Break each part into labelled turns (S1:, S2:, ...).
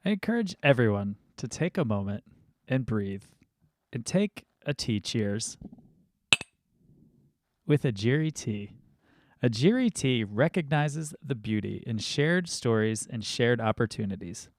S1: I encourage everyone to take a moment and breathe and take a tea cheers with a Jiri tea. A Jiri tea recognizes the beauty in shared stories and shared opportunities.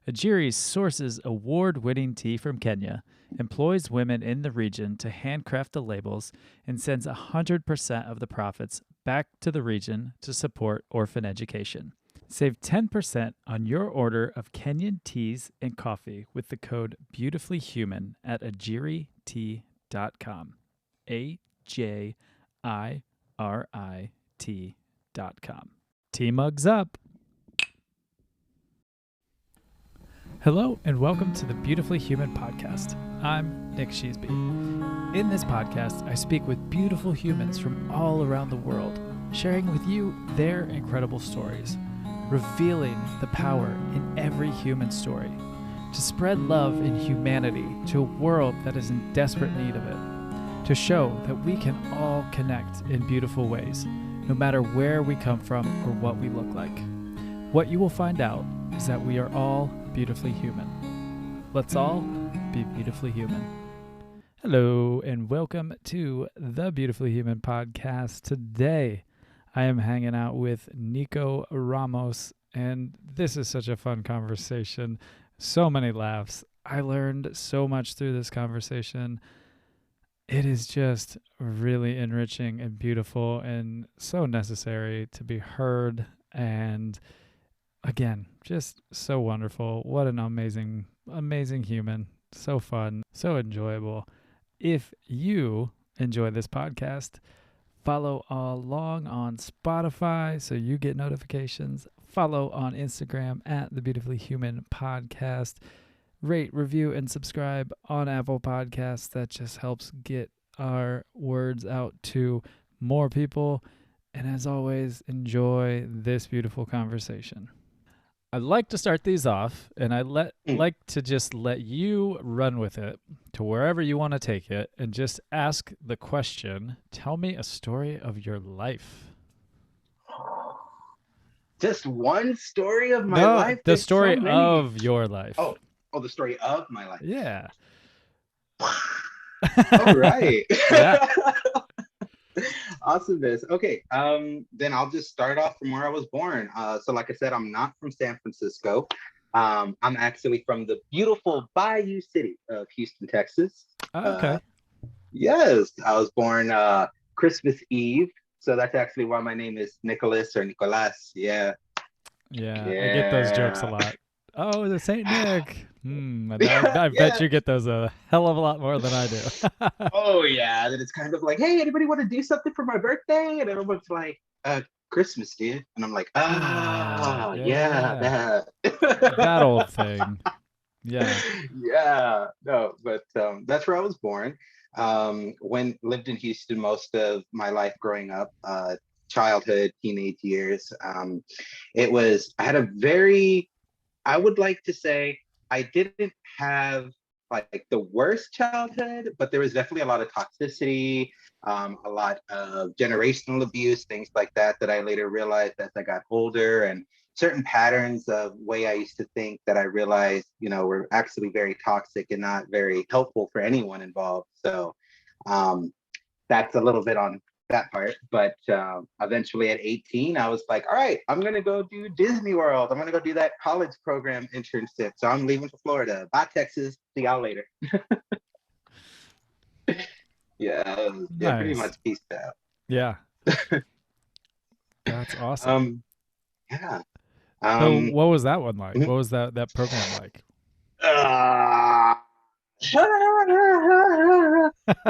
S1: Ajiri sources award-winning tea from Kenya, employs women in the region to handcraft the labels, and sends 100% of the profits back to the region to support orphan education. Save 10% on your order of Kenyan teas and coffee with the code BeautifullyHuman at ajiritea.com. AJIRIT.com. Tea mugs up. Hello and welcome to the Beautifully Human podcast. I'm Nick Sheesby. In this podcast, I speak with beautiful humans from all around the world, sharing with you their incredible stories, revealing the power in every human story, to spread love and humanity to a world that is in desperate need of it, to show that we can all connect in beautiful ways, no matter where we come from or what we look like. What you will find out is that we are all beautifully human. Let's all be beautifully human. Hello and welcome to the Beautifully Human podcast. Today, I am hanging out with Nico Ramos, and this is such a fun conversation. So many laughs. I learned so much through this conversation. It is just really enriching and beautiful and so necessary to be heard, and again, just so wonderful. What an amazing, amazing human. So fun, so enjoyable. If you enjoy this podcast, follow along on Spotify so you get notifications. Follow on Instagram at the Beautifully Human Podcast. Rate, review, and subscribe on Apple Podcasts. That just helps get our words out to more people. And as always, enjoy this beautiful conversation. I like to start these off, and I like to just let you run with it to wherever you want to take it and just ask the question, tell me a story of your life.
S2: Just one story of my
S1: No,
S2: life?
S1: the
S2: There's
S1: story
S2: so many.
S1: of your life.
S2: Oh, the story of my life.
S1: Yeah.
S2: All right.
S1: Yeah.
S2: Awesomeness. Okay. Then I'll just start off from where I was born. So like I said, I'm not from San Francisco. I'm actually from the beautiful Bayou City of Houston, Texas.
S1: Okay.
S2: Yes, I was born Christmas Eve. So that's actually why my name is Nicholas or Nicolas. Yeah.
S1: Yeah, I get those jokes a lot. Oh, the Saint Nick. I
S2: Yeah.
S1: bet you get those a hell of a lot more than I do.
S2: Oh yeah. Then it's kind of like, hey, anybody want to do something for my birthday? And everyone's like, Christmas, dude. And I'm like, yeah, that.
S1: That old thing. Yeah.
S2: Yeah. No, but that's where I was born. When lived in Houston most of my life growing up, childhood, teenage years. I had a very, I would like to say I didn't have like the worst childhood, but there was definitely a lot of toxicity, a lot of generational abuse, things like that, that I later realized as I got older, and certain patterns of way I used to think that I realized, were actually very toxic and not very helpful for anyone involved. So that's a little bit on that part. But eventually at 18, I was like, all right, I'm going to go do Disney World. I'm going to go do that college program internship. So I'm leaving for Florida. Bye, Texas. See y'all later. Yeah, pretty
S1: Nice.
S2: much peaced out.
S1: Yeah. That's awesome.
S2: Yeah.
S1: So what was that one like?
S2: Mhm.
S1: What was that program like?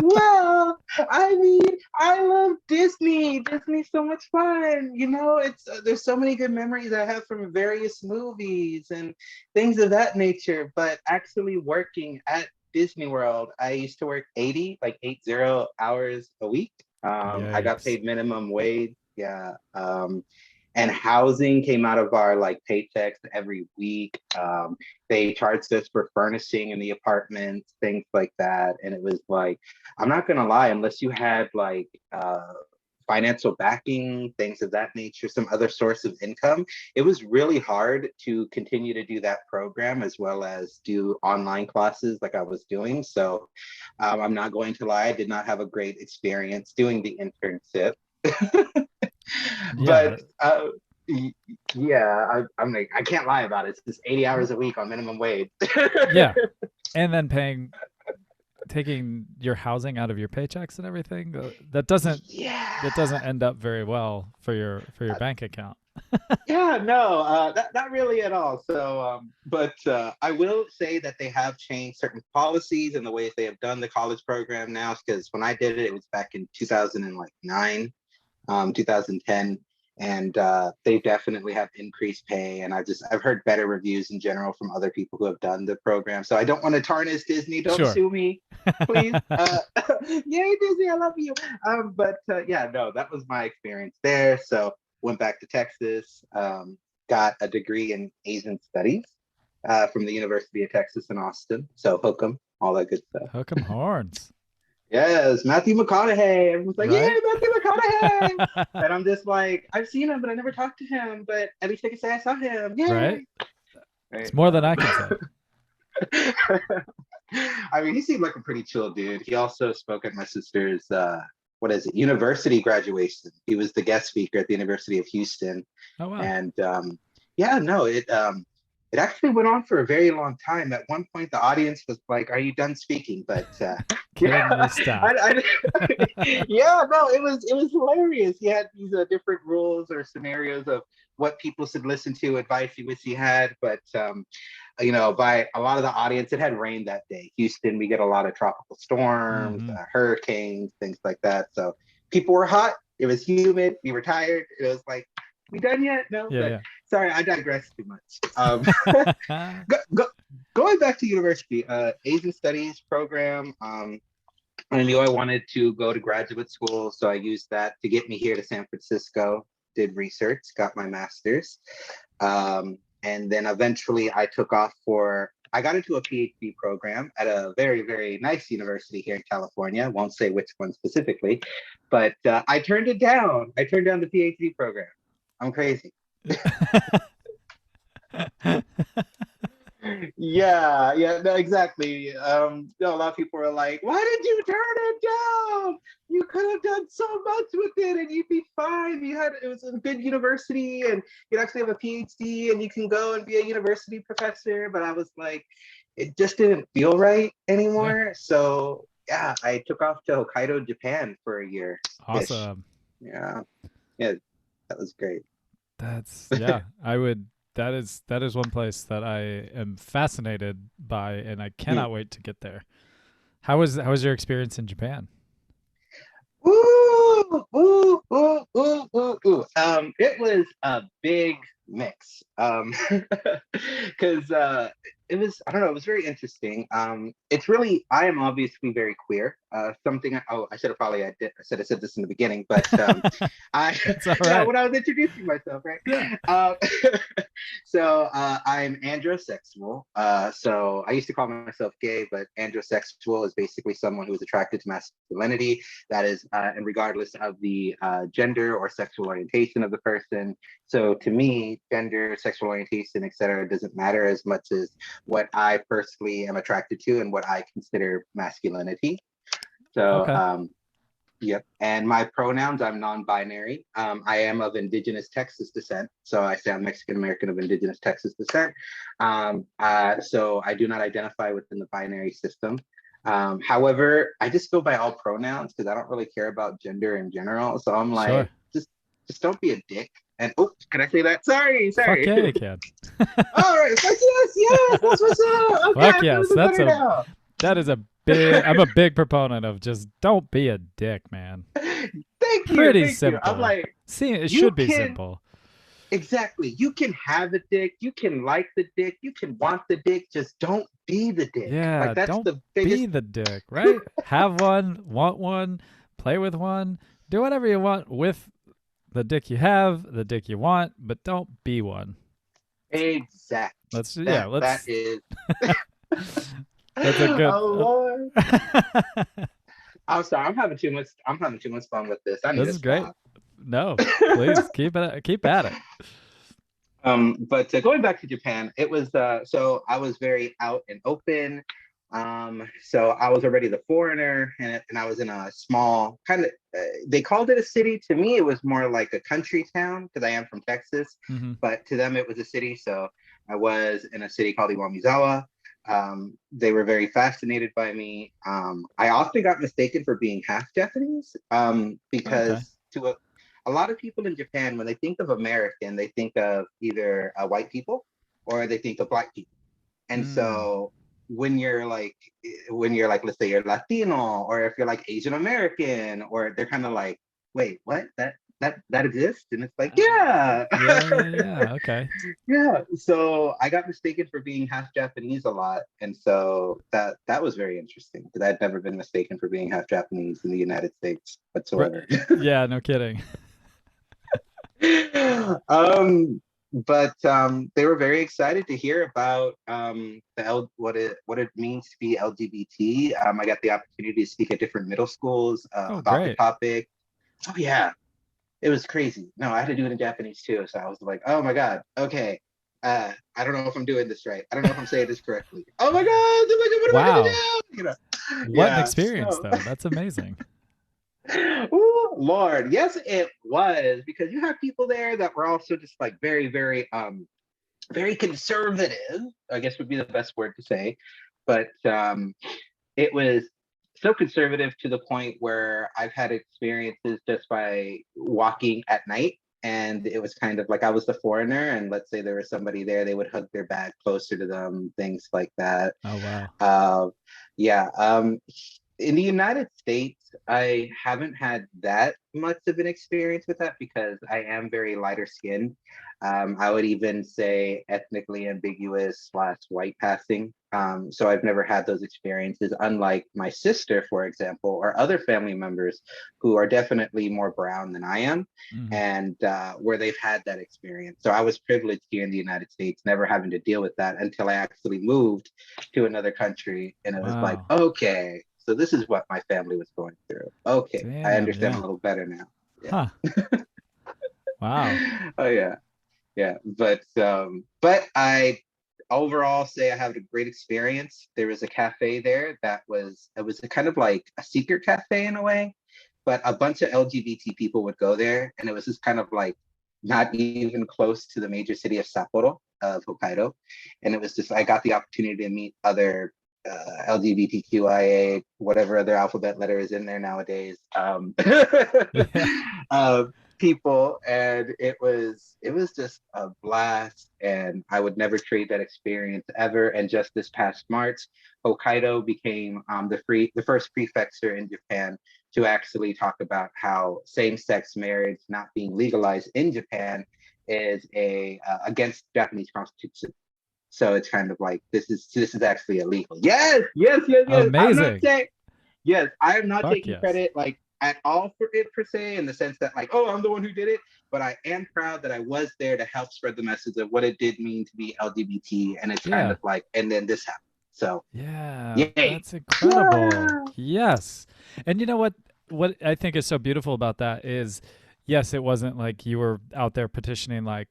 S2: Well, I mean, I love Disney. Disney's so much fun. It's there's so many good memories I have from various movies and things of that nature. But actually working at Disney World, I used to work 80 hours a week. I got
S1: Yikes.
S2: paid minimum wage. Yeah. And housing came out of our like paychecks every week. They charged us for furnishing in the apartments, things like that. And it was like, I'm not gonna lie, unless you had like financial backing, things of that nature, some other source of income, it was really hard to continue to do that program as well as do online classes like I was doing. So I'm not going to lie, I did not have a great experience doing the internship.
S1: Yeah.
S2: But I'm like, I can't lie about it. It's just 80 hours a week on minimum wage.
S1: Yeah. And then taking your housing out of your paychecks and everything. That doesn't end up very well for your bank account.
S2: Yeah, no, not really at all. So, but I will say that they have changed certain policies and the ways they have done the college program now. Because when I did it, it was back in 2009, 2010, and they definitely have increased pay. And I've heard better reviews in general from other people who have done the program. So I don't want to tarnish Disney. Don't sue me, please. Yay, Disney, I love you. But yeah, no, that was my experience there. So went back to Texas, got a degree in Asian Studies from the University of Texas in Austin. So hook 'em, all that good stuff.
S1: Hook 'em horns.
S2: Yes, Matthew McConaughey. Everyone's like,
S1: Right?
S2: yeah, Matthew McConaughey. And I'm just like, I've seen him, but I never talked to him. But at least I can say I saw him. Yay.
S1: Right? It's more than I can
S2: say. I mean, he seemed like a pretty chill dude. He also spoke at my sister's university graduation. He was the guest speaker at the University of Houston.
S1: Oh wow.
S2: And it actually went on for a very long time. At one point, the audience was like, "Are you done speaking?" But yeah,
S1: stop.
S2: Yeah, no, it was hilarious. He had these different rules or scenarios of what people should listen to, advice he wish he had. But by a lot of the audience, it had rained that day. Houston, we get a lot of tropical storms, hurricanes, things like that. So people were hot. It was humid. We were tired. It was like, we done yet? No.
S1: Yeah.
S2: Sorry, I digress too much. Going back to university, Asian Studies program. I knew I wanted to go to graduate school, so I used that to get me here to San Francisco. Did research, got my master's, and then eventually I got into a PhD program at a very, very nice university here in California. Won't say which one specifically, but I turned it down. I turned down the PhD program. I'm crazy. Yeah, no, exactly. A lot of people are like, why did you turn it down? You could have done so much with it and you'd be fine. It was a good university and you'd actually have a PhD and you can go and be a university professor. But I was like, it just didn't feel right anymore. Yeah. So yeah, I took off to Hokkaido, Japan for a year.
S1: Awesome.
S2: Yeah, that was great.
S1: That is one place that I am fascinated by, and I cannot wait to get there. How was your experience in Japan?
S2: It was a big mix. Because it was, I don't know, it was very interesting. It's really, I am obviously very queer. I should have probably, I said this in the beginning, but
S1: It's all right.
S2: when I was introducing myself, right?
S1: Yeah.
S2: So I'm androsexual. So I used to call myself gay, but androsexual is basically someone who is attracted to masculinity. That is, and regardless of the gender or sexual orientation of the person. So to me, gender, sexual orientation, etc., doesn't matter as much as what I personally am attracted to and what I consider masculinity. So, okay. Yep. And my pronouns, I'm non-binary. I am of indigenous Texas descent. So I say I'm Mexican American of indigenous Texas descent. So I do not identify within the binary system. However, I just go by all pronouns because I don't really care about gender in general. So I'm like, sure. just don't be a dick. And can I say that? Sorry.
S1: Fuck yeah, you can.
S2: All right. Yes. That's what's up. Okay,
S1: fuck yes. That is a big. I'm a big proponent of just don't be a dick, man.
S2: Thank you.
S1: Pretty simple.
S2: I'm like,
S1: it should be simple.
S2: Exactly. You can have a dick. You can like the dick. You can want the dick. Just don't be the dick.
S1: Yeah.
S2: Like, that's
S1: don't
S2: the biggest...
S1: be the dick, right? Have one, want one, play with one, do whatever you want with the dick you have, the dick you want, but don't be one.
S2: Exactly.
S1: That is. That's a good.
S2: Oh Lord. I'm sorry. I'm having too much fun with this. I need
S1: This
S2: to
S1: is great.
S2: stop.
S1: No, please keep at it.
S2: But going back to Japan, it was so I was very out and open. So I was already the foreigner, and I was in a small kind of. They called it a city. To me, it was more like a country town because I am from Texas,
S1: Hmm.
S2: but to them it was a city. So I was in a city called Iwamizawa. They were very fascinated by me. I often got mistaken for being half Japanese
S1: Okay.
S2: because a lot of people in Japan, when they think of American, they think of either white people or they think of black people. And
S1: Mm.
S2: so when you're like, let's say you're Latino, or if you're like Asian American, or they're kind of like, wait, what? That exists? And it's like, yeah.
S1: Yeah, yeah, yeah. Okay.
S2: Yeah. So I got mistaken for being half Japanese a lot. And so that was very interesting because I'd never been mistaken for being half Japanese in the United States
S1: Right.
S2: whatsoever.
S1: Yeah, no kidding.
S2: um, but they were very excited to hear about what it means to be LGBT. I got the opportunity to speak at different middle schools
S1: Oh,
S2: about the
S1: great.
S2: topic. Oh yeah, it was crazy. No, I had to do it in Japanese too, so I was like, oh my god, okay. I don't know if I'm doing this right. I don't know if I'm saying this correctly. Oh my god, what am I gonna
S1: Wow.
S2: do?
S1: What an
S2: Yeah.
S1: experience
S2: So
S1: though. That's amazing.
S2: Ooh, Lord, yes, it was because you have people there that were also just like very conservative, I guess would be the best word to say. But it was so conservative to the point where I've had experiences just by walking at night. And it was kind of like I was the foreigner, and let's say there was somebody there, they would hug their bag closer to them, things like that.
S1: Oh, wow.
S2: Uh, yeah. In the United States, I haven't had that much of an experience with that because I am very lighter skinned. I would even say ethnically ambiguous slash white passing. So I've never had those experiences, unlike my sister, for example, or other family members who are definitely more brown than I am,
S1: Hmm.
S2: and where they've had that experience. So I was privileged here in the United States, never having to deal with that until I actually moved to another country. And it was like,
S1: Wow.
S2: okay, so this is what my family was going through. Okay, I
S1: Damn,
S2: understand a
S1: yeah.
S2: little better now.
S1: Huh. Wow.
S2: Oh yeah, yeah. But I overall say I had a great experience. There was a cafe there that was it was a kind of like a secret cafe in a way, but a bunch of LGBT people would go there, and it was just kind of like not even close to the major city of Sapporo of Hokkaido, and it was just I got the opportunity to meet other LGBTQIA, whatever other alphabet letter is in there nowadays,
S1: Yeah.
S2: uh, people, and it was just a blast, and I would never trade that experience ever. And just this past March, Hokkaido became the first prefecture in Japan to actually talk about how same-sex marriage not being legalized in Japan is a against Japanese constitution. So it's kind of like this is actually illegal. Yes, yes, yes, yes. I'm not
S1: Amazing.
S2: saying yes. I am not
S1: Fuck
S2: taking
S1: yes.
S2: credit like at all for it per se, in the sense that like, oh, I'm the one who did it. But I am proud that I was there to help spread the message of what it did mean to be LGBT, and it's kind
S1: Yeah.
S2: of like, and then this happened. So
S1: Yeah.
S2: yay.
S1: That's incredible. Yes. And you know what? What I think is so beautiful about that is, yes, it wasn't like you were out there petitioning like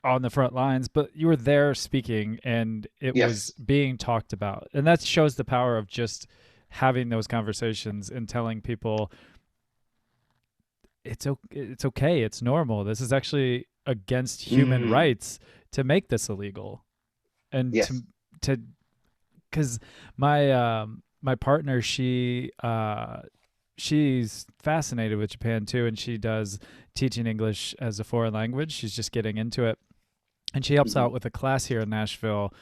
S1: on the front lines, but you were there speaking and it was
S2: Yes.
S1: being talked about. And that shows the power of just having those conversations and telling people it's okay, it's normal. This is actually against human
S2: Mm,
S1: rights to make this illegal. And
S2: yes.
S1: to cuz my partner she's fascinated with Japan too, and she does teaching English as a foreign language. She's just getting into it, and she helps
S2: Hmm.
S1: out with a class here in Nashville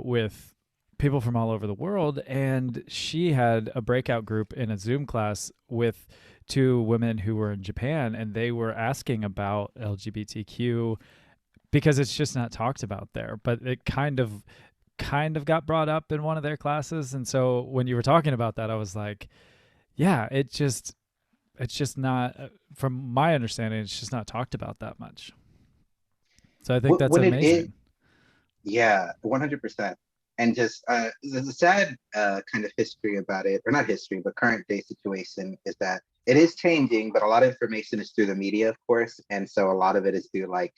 S1: with people from all over the world. And she had a breakout group in a Zoom class with two women who were in Japan, and they were asking about LGBTQ because it's just not talked about there. But it kind of got brought up in one of their classes, and so when you were talking about that, I was like, yeah, it's just not from my understanding, it's just not talked about that much. So I think that's
S2: When it is,
S1: amazing.
S2: yeah, 100%. and just there's a sad kind of history about it, or not history, but current day situation is that it is changing, but a lot of information is through the media, of course, and so a lot of it is through like,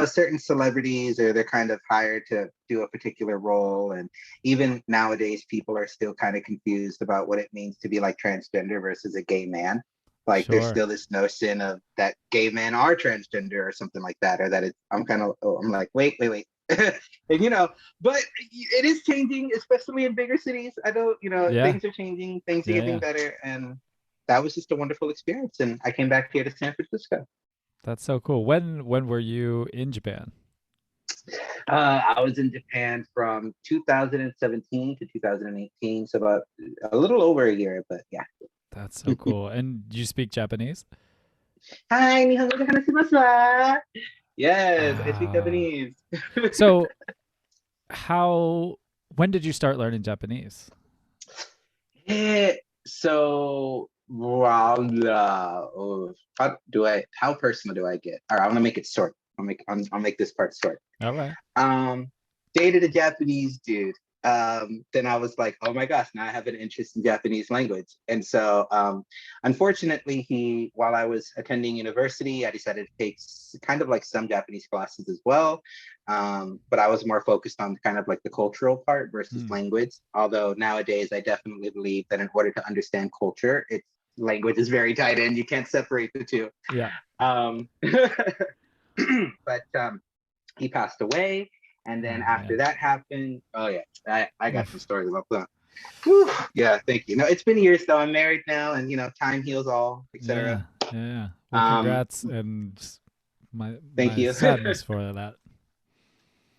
S2: certain celebrities, or they're kind of hired to do a particular role, and even nowadays people are still kind of confused about what it means to be like transgender versus a gay man. Like there's
S1: Sure.
S2: still this notion of that gay men are transgender or something like that, or that it's I'm like, wait. And but it is changing, especially in bigger cities. I know,
S1: Yeah.
S2: things are changing, things are
S1: Yeah.
S2: getting
S1: Yeah.
S2: better, and that was just a wonderful experience. And I came back here to San Francisco.
S1: That's so cool. When were you in Japan?
S2: I was in Japan from 2017 to 2018, so about a little over a year, but yeah.
S1: That's so cool. And you speak Japanese?
S2: Hi, nihongo de hanashimasu wa. Yes, I speak
S1: Ah.
S2: Japanese.
S1: So how when did you start learning Japanese?
S2: So, how personal do I get? All right, I'm gonna make it short. I'll make this part short.
S1: All right.
S2: Um, Dated a Japanese dude. Then I was like, oh my gosh, now I have an interest in Japanese language. And so, unfortunately, while I was attending university, I decided to take kind of like some Japanese classes as well. But I was more focused on kind of like the cultural part versus
S1: Hmm.
S2: language. Although nowadays, I definitely believe that in order to understand culture, language is very tight in. You can't separate the two.
S1: Yeah.
S2: Um, but he passed away. And then
S1: Oh
S2: after
S1: man.
S2: that happened, oh yeah, I got some
S1: Oof.
S2: stories about that. Whew. Yeah, thank you. No, it's been years though. I'm married now, and time heals all, etc.
S1: Yeah. Yeah. Yeah. Well,
S2: Um,
S1: congrats and my
S2: thank
S1: my
S2: you.
S1: sadness for that.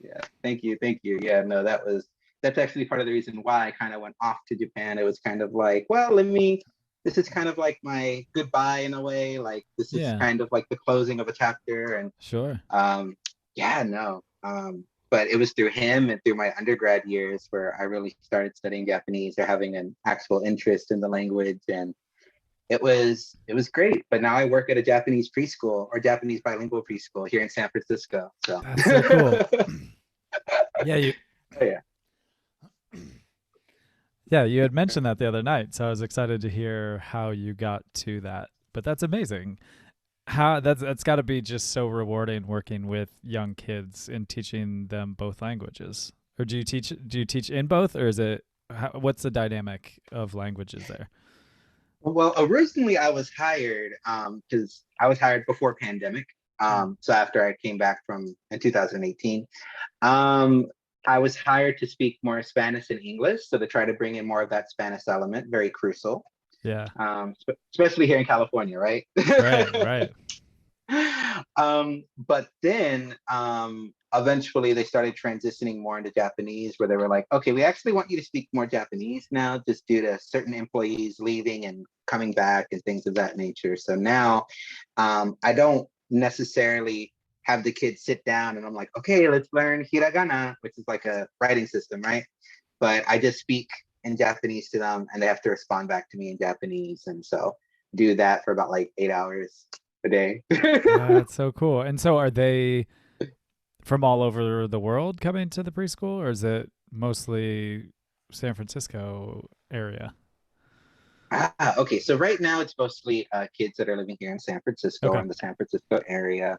S2: Yeah, thank you. Yeah, no, that's actually part of the reason why I kind of went off to Japan. It was kind of like, well, this is kind of like my goodbye in a way. Like this is
S1: Yeah.
S2: kind of like the closing of a chapter, and
S1: Sure.
S2: yeah, no. But it was through him and through my undergrad years where I really started studying Japanese, or having an actual interest in the language, and it was great. But now I work at a Japanese preschool, or Japanese bilingual preschool here in San Francisco. So
S1: That's so cool. Yeah, you
S2: oh, yeah.
S1: yeah, you had mentioned that the other night, so I was excited to hear how you got to that. But that's amazing. How that's got to be just so rewarding working with young kids and teaching them both languages. Or do you teach in both, or is it what's the dynamic of languages there?
S2: Well, originally I was hired because I was hired before pandemic.
S1: Hmm.
S2: So after I came back from in 2018, um, I was hired to speak more Spanish and English, so to try to bring in more of that Spanish element, very crucial,
S1: Yeah.
S2: especially here in California, right?
S1: Right, right.
S2: But then eventually they started transitioning more into Japanese, where they were like, okay, we actually want you to speak more Japanese now, just due to certain employees leaving and coming back and things of that nature. So now I don't necessarily have the kids sit down and I'm like, okay, let's learn hiragana, which is like a writing system, right? But I just speak in Japanese to them, and they have to respond back to me in Japanese. And so do that for about like 8 hours a day.
S1: That's so cool. And so are they from all over the world coming to the preschool, or is it mostly San Francisco area?
S2: Okay. So right now it's mostly kids that are living here in San Francisco, or
S1: Okay.
S2: in the San Francisco area.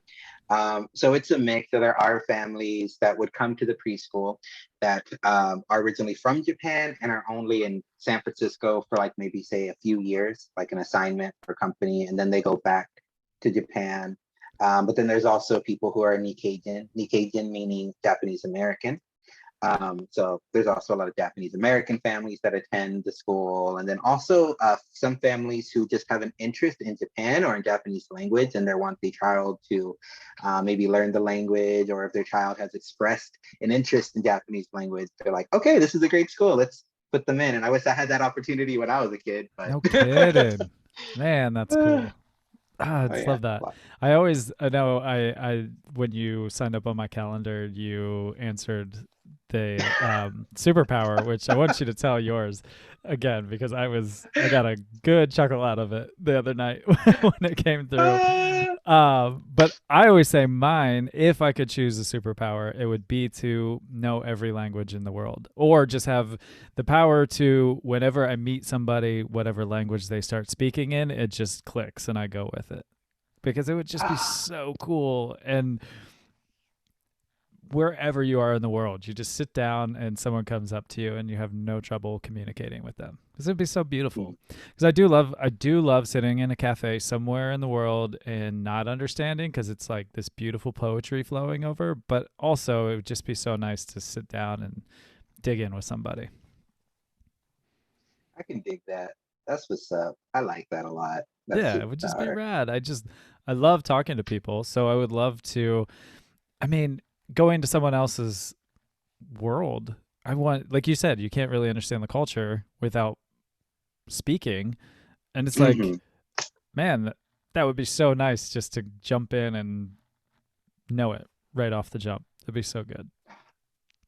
S2: So it's a mix. So there are families that would come to the preschool that are originally from Japan and are only in San Francisco for like maybe say a few years, like an assignment for company, and then they go back to Japan. But then there's also people who are Nikkeijan meaning Japanese American. So there's also a lot of Japanese American families that attend the school, and then also some families who just have an interest in Japan or in Japanese language, and they want their child to maybe learn the language, or if their child has expressed an interest in Japanese language, they're like, okay, this is a great school, let's put them in. And I wish I had that opportunity when I was a kid, but
S1: No kidding. Man, that's cool. Ah, I
S2: oh
S1: just
S2: yeah.
S1: love that. I know I when you signed up on my calendar, you answered the superpower, which I want you to tell yours again because I got a good chuckle out of it the other night when it came through. But I always say mine, if I could choose a superpower, it would be to know every language in the world, or just have the power to, whenever I meet somebody, whatever language they start speaking in, it just clicks and I go with it, because it would just be
S2: Ah,
S1: so cool. And wherever you are in the world, you just sit down and someone comes up to you and you have no trouble communicating with them, because it'd be so beautiful.
S2: mm,
S1: Because I do love sitting in a cafe somewhere in the world and not understanding, because it's like this beautiful poetry flowing over, but also it would just be so nice to sit down and dig in with somebody.
S2: I can dig that. That's what's up. I like that a lot. That
S1: Yeah, it would just be
S2: superpower.
S1: rad. I love talking to people, so I would love to, I mean, going to someone else's world. I want, like you said, you can't really understand the culture without speaking. And it's like,
S2: Hmm.
S1: man, that would be so nice just to jump in and know it right off the jump. It'd be so good.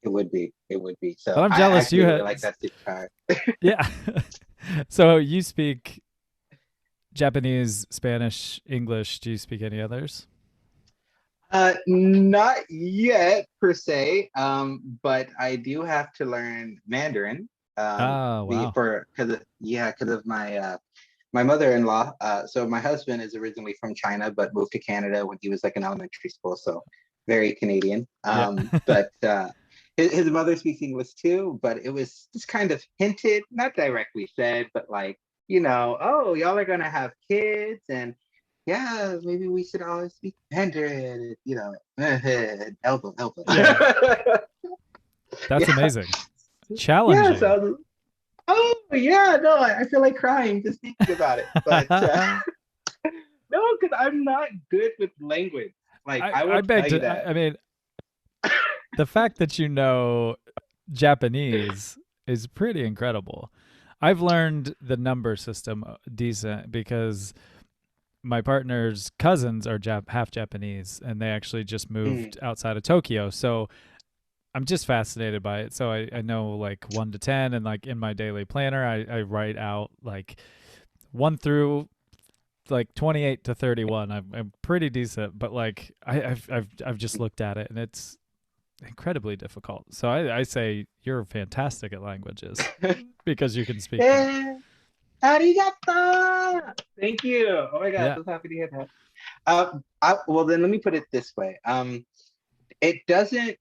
S2: It would be. It would be.
S1: But
S2: So
S1: I'm
S2: I
S1: jealous
S2: actually
S1: you
S2: really
S1: had,
S2: like that superpower.
S1: yeah. So you speak Japanese, Spanish, English. Do you speak any others?
S2: Not yet per se, but I do have to learn Mandarin.
S1: Oh,
S2: The
S1: wow.
S2: for because of my my mother-in-law. So my husband is originally from China, but moved to Canada when he was like in elementary school, so very Canadian.
S1: Yeah.
S2: But his mother speaks English too, but it was just kind of hinted, not directly said, but like, oh, y'all are gonna have kids, and yeah, maybe we should always speak Mandarin, elbow, elbow.
S1: Yeah. That's
S2: Yeah,
S1: amazing.
S2: yeah.
S1: Challenging.
S2: So, oh yeah, no, I feel like crying just thinking about it. But
S1: I
S2: no, because I'm not good with language. Like I
S1: I
S2: will
S1: beg
S2: tell you
S1: to.
S2: that.
S1: I mean, the fact that you know Japanese is pretty incredible. I've learned the number system decent because my partner's cousins are half Japanese, and they actually just
S2: Mm,
S1: moved outside of Tokyo. So I'm just fascinated by it. So I know like 1 to 10, and like in my daily planner, I write out like 1 through like 28 to 31. I'm pretty decent, but like I've just looked at it and it's incredibly difficult. So I say you're fantastic at languages because you can speak them.
S2: Eh, arigato. Thank you. Oh my gosh,
S1: Yeah.
S2: I was happy to hear that. Well, then let me put it this way. It doesn't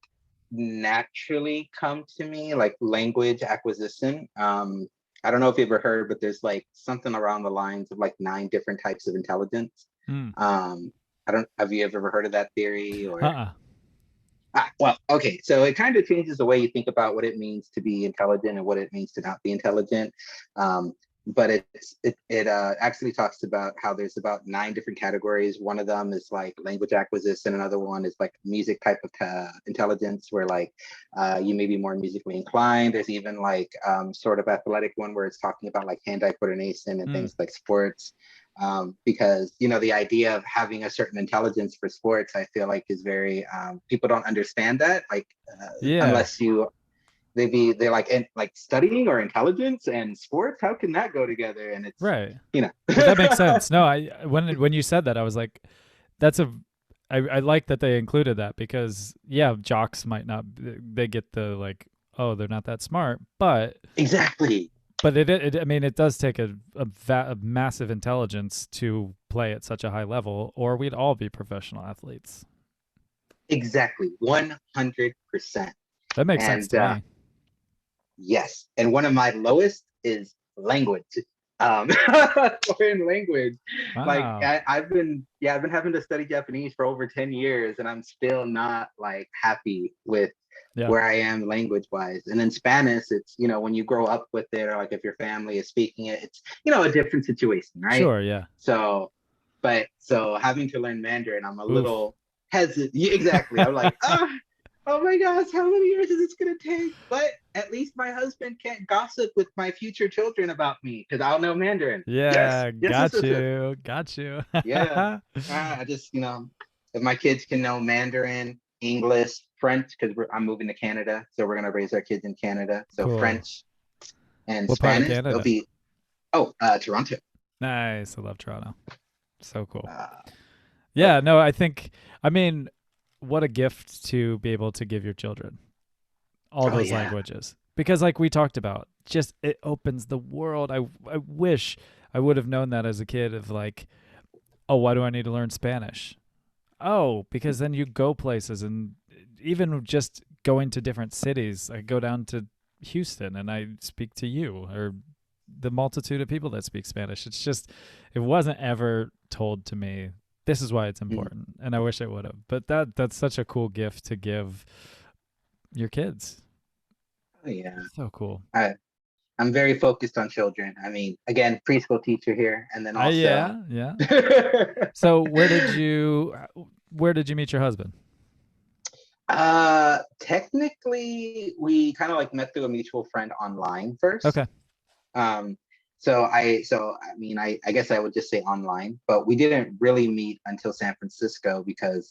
S2: naturally come to me like language acquisition. I don't know if you've ever heard, but there's like something around the lines of like 9 different types of intelligence.
S1: Mm.
S2: Um, I don't, have you ever heard of that theory
S1: Uh.
S2: or?
S1: Uh
S2: Well, okay. So it kind of changes the way you think about what it means to be intelligent and what it means to not be intelligent. Um, but it actually talks about how there's about 9 different categories. One of them is like language acquisition. Another one is like music type of intelligence, where like you may be more musically inclined. There's even like sort of athletic one where it's talking about like hand-eye coordination and
S1: Mm.
S2: things like sports, because the idea of having a certain intelligence for sports, I feel like is very people don't understand that, like
S1: Yeah.
S2: unless you they're like like studying or intelligence and sports, how can that go together? And it's
S1: Right.
S2: you know
S1: But that makes sense. No, I when you said that, I was like, that's a. I like that they included that, because yeah, jocks might not. They get the like, oh, they're not that smart,
S2: exactly.
S1: but it I mean, it does take a massive intelligence to play at such a high level, or we'd all be professional athletes.
S2: Exactly, 100%.
S1: That makes sense
S2: And
S1: to me.
S2: yes, and one of my lowest is language. Foreign language. Like
S1: Wow.
S2: I've been having to study Japanese for over 10 years, and I'm still not like happy with
S1: Yeah.
S2: where I am language wise. And then Spanish, it's, when you grow up with it, or like if your family is speaking it, it's, a different situation, right?
S1: Sure. Yeah.
S2: So, but so having to learn Mandarin, I'm a
S1: Oof.
S2: little hesitant. Yeah, exactly. I'm like, oh my gosh, how many years is this going to take? But at least my husband can't gossip with my future children about me because I'll know Mandarin. Yes,
S1: Yeah.
S2: yes, yes,
S1: Got
S2: yes, yes.
S1: you. Got you.
S2: Yeah. I just, if my kids can know Mandarin, English, French, because I'm moving to Canada. So we're going to raise our kids in Canada. So
S1: Cool.
S2: French and
S1: What part of
S2: Spanish, they'll
S1: Canada?
S2: be, Toronto.
S1: Nice. I love Toronto. So cool.
S2: Uh,
S1: Yeah, no, I mean, what a gift to be able to give your children all
S2: Oh
S1: those
S2: yeah.
S1: languages. Because like we talked about, just it opens the world. I wish I would have known that as a kid of like, oh, why do I need to learn Spanish? Oh, because then you go places and even just going to different cities, I go down to Houston and I speak to you or the multitude of people that speak Spanish. It's just, it wasn't ever told to me. This is why it's
S2: Mm.
S1: important, and I wish I would have. But that's such a cool gift to give your kids.
S2: Oh yeah.
S1: So cool.
S2: I I'm very focused on children. I mean, again, preschool teacher here, and then also.
S1: Yeah, yeah. So where did you meet your husband?
S2: Technically, we kind of like met through a mutual friend online first.
S1: Okay,
S2: Um, so I mean, I guess I would just say online, but we didn't really meet until San Francisco because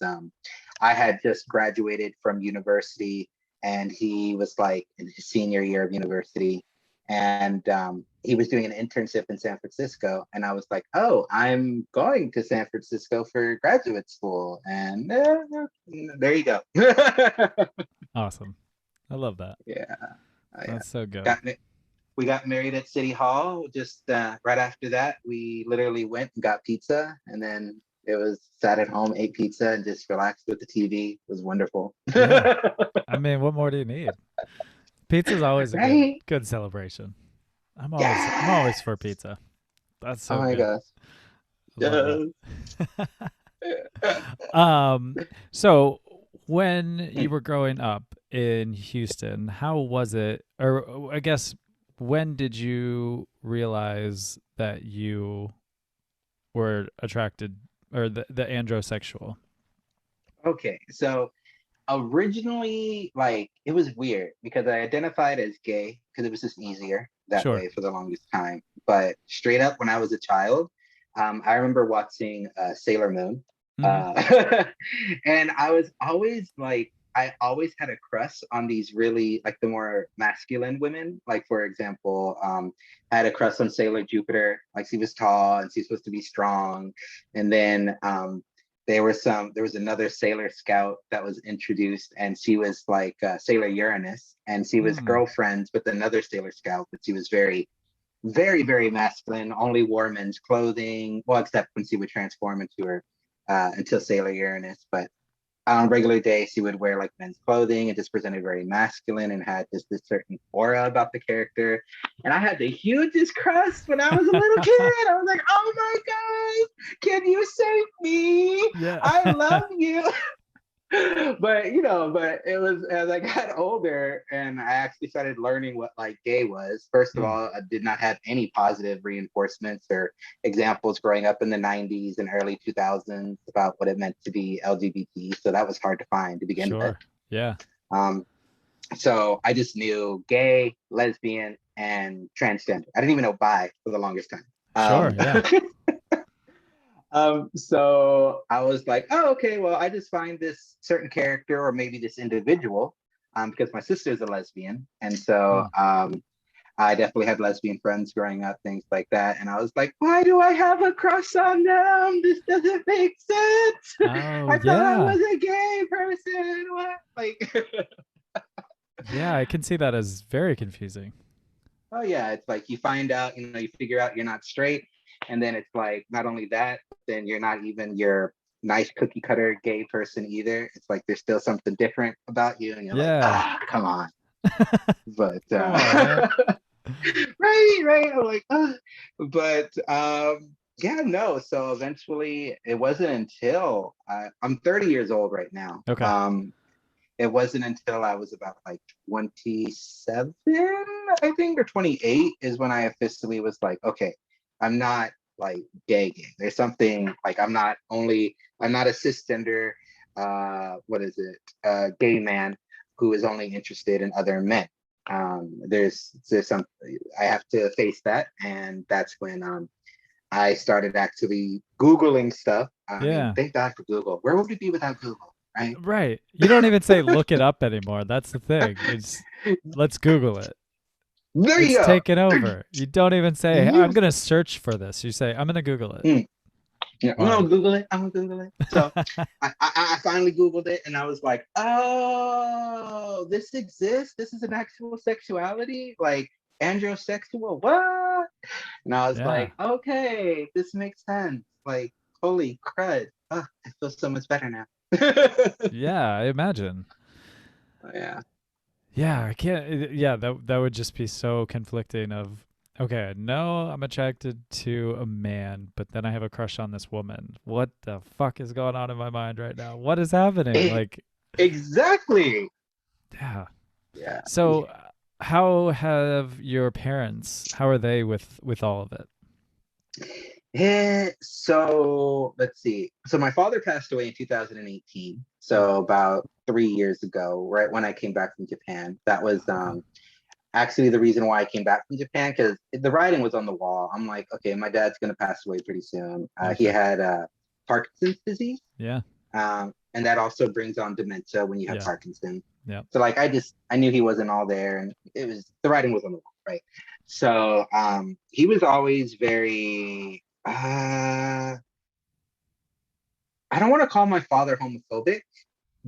S2: I had just graduated from university and he was like in his senior year of university, and he was doing an internship in San Francisco, and I was like, oh, I'm going to San Francisco for graduate school, and there you go.
S1: awesome. I love that.
S2: Yeah, yeah.
S1: That's so good.
S2: Got we got married at City Hall. Just right after that, we literally went and got pizza, and then it was sat at home, ate pizza, and just relaxed with the TV. It was wonderful.
S1: Yeah. I mean, what more do you need? Pizza's always a
S2: Right?
S1: good celebration. I'm always
S2: Yes.
S1: for pizza. That's
S2: Oh
S1: so
S2: my
S1: good.
S2: gosh.
S1: I love
S2: Yes.
S1: that. um so when you were growing up in Houston, how was it, or I guess when did you realize that you were attracted or the androsexual?
S2: Okay, so originally, like, it was weird because I identified as gay because it was just easier that
S1: Sure.
S2: way for the longest time. But straight up, when I was a child, I remember watching Sailor Moon,
S1: Hmm.
S2: uh, and I was always like, I always had a crush on these really like the more masculine women. Like for example, I had a crush on Sailor Jupiter. Like she was tall and she's supposed to be strong, and then there was another Sailor Scout that was introduced, and she was like Sailor Uranus, and she was
S1: Hmm.
S2: girlfriends with another Sailor Scout, but she was very, very, very masculine, only wore men's clothing, well, except when she would transform into her until Sailor Uranus. But on a regular day, she would wear like men's clothing and just presented very masculine and had just this certain aura about the character. And I had the hugest crush when I was a little kid. I was like, oh my gosh, can you save me?
S1: Yeah.
S2: I love you. But it was as I got older and I actually started learning what like gay was. First of
S1: Hmm.
S2: all, I did not have any positive reinforcements or examples growing up in the 90s and early 2000s about what it meant to be LGBT. So that was hard to find to begin with.
S1: Sure. Yeah.
S2: Um, so I just knew gay, lesbian, and transgender. I didn't even know bi for the longest time.
S1: Sure. Yeah.
S2: So I was like, oh, okay, well, I just find this certain character or maybe this individual, because my sister is a lesbian. And so
S1: Hmm.
S2: I definitely had lesbian friends growing up, things like that. And I was like, why do I have a crush on them? This doesn't make sense.
S1: Oh
S2: I thought I
S1: yeah.
S2: was a gay person. What? Like,
S1: Yeah, I can see that as very confusing.
S2: oh yeah, it's like you find out, you figure out you're not straight, and then it's like not only that, then you're not even your nice cookie cutter gay person either. It's like there's still something different about you, and you're like,
S1: Yeah.
S2: ah, come on. But
S1: Come on, man.
S2: right, I'm like, but yeah, no. So eventually, it wasn't until I'm 30 years old right now.
S1: Okay.
S2: It wasn't until I was about like 27, I think, or 28 is when I officially was like, okay, I'm not like gay. There's something like I'm not a cisgender, what is it, gay man who is only interested in other men. There's some, I have to face that. And that's when I started actually Googling stuff. I mean,
S1: Yeah.
S2: thank God for Google. Where would we be without Google, right?
S1: Right. You don't even say look it up anymore. That's the thing. It's let's Google it.
S2: There you
S1: It's
S2: go.
S1: taken over. You don't even say, hey, I'm
S2: You,
S1: going to search for this. You say, I'm going to Google it.
S2: mm, Yeah, I'm
S1: Why?
S2: gonna Google it. I'm gonna Google it. So I finally Googled it and I was like, oh, this exists. This is an actual sexuality, like androsexual. What? And I was
S1: Yeah.
S2: like, okay, this makes sense. Like, holy crud. I feel so much better now.
S1: Yeah, I imagine.
S2: Yeah.
S1: Yeah, I can't. Yeah, that would just be so conflicting. Of okay, I know I'm attracted to a man, but then I have a crush on this woman. What the fuck is going on in my mind right now? What is happening?
S2: It,
S1: Like,
S2: exactly.
S1: yeah.
S2: Yeah.
S1: So, how have your parents? How are they with all of it?
S2: So let's see. So my father passed away in 2018.
S1: Mm.
S2: So about 3 years ago, right when I came back from Japan. That was
S1: Okay.
S2: actually the reason why I came back from Japan because the writing was on the wall. I'm like, okay, my dad's gonna pass away pretty soon. He
S1: Okay.
S2: had Parkinson's disease,
S1: Yeah.
S2: and that also brings on dementia when you have
S1: Yeah.
S2: Parkinson's.
S1: Yeah.
S2: So like I knew he wasn't all there, and it was the writing was on the wall, right? So he was always very I don't want to call my father homophobic,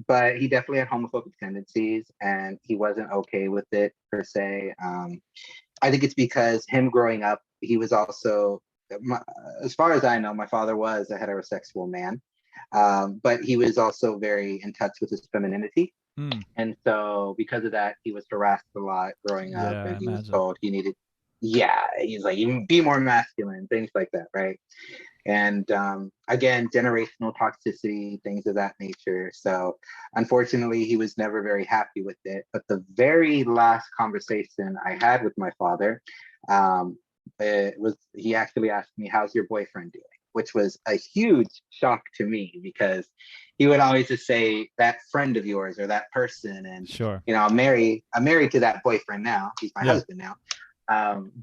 S2: but he definitely had homophobic tendencies and he wasn't okay with it per se. I think it's because him growing up, he was also, my, as far as I know, my father was a heterosexual man, but he was also very in touch with his femininity.
S1: Hmm.
S2: And so because of that, he was harassed a lot growing up
S1: Yeah, I
S2: and he was
S1: imagine.
S2: told he needed, yeah, he's like, you be more masculine, things like that, right? And again, generational toxicity, things of that nature. So unfortunately, he was never very happy with it. But the very last conversation I had with my father, um, it was he actually asked me, "How's your boyfriend doing?" Which was a huge shock to me because he would always just say that friend of yours or that person, and
S1: Sure.
S2: I'm married to that boyfriend now. He's my
S1: Yeah.
S2: husband now,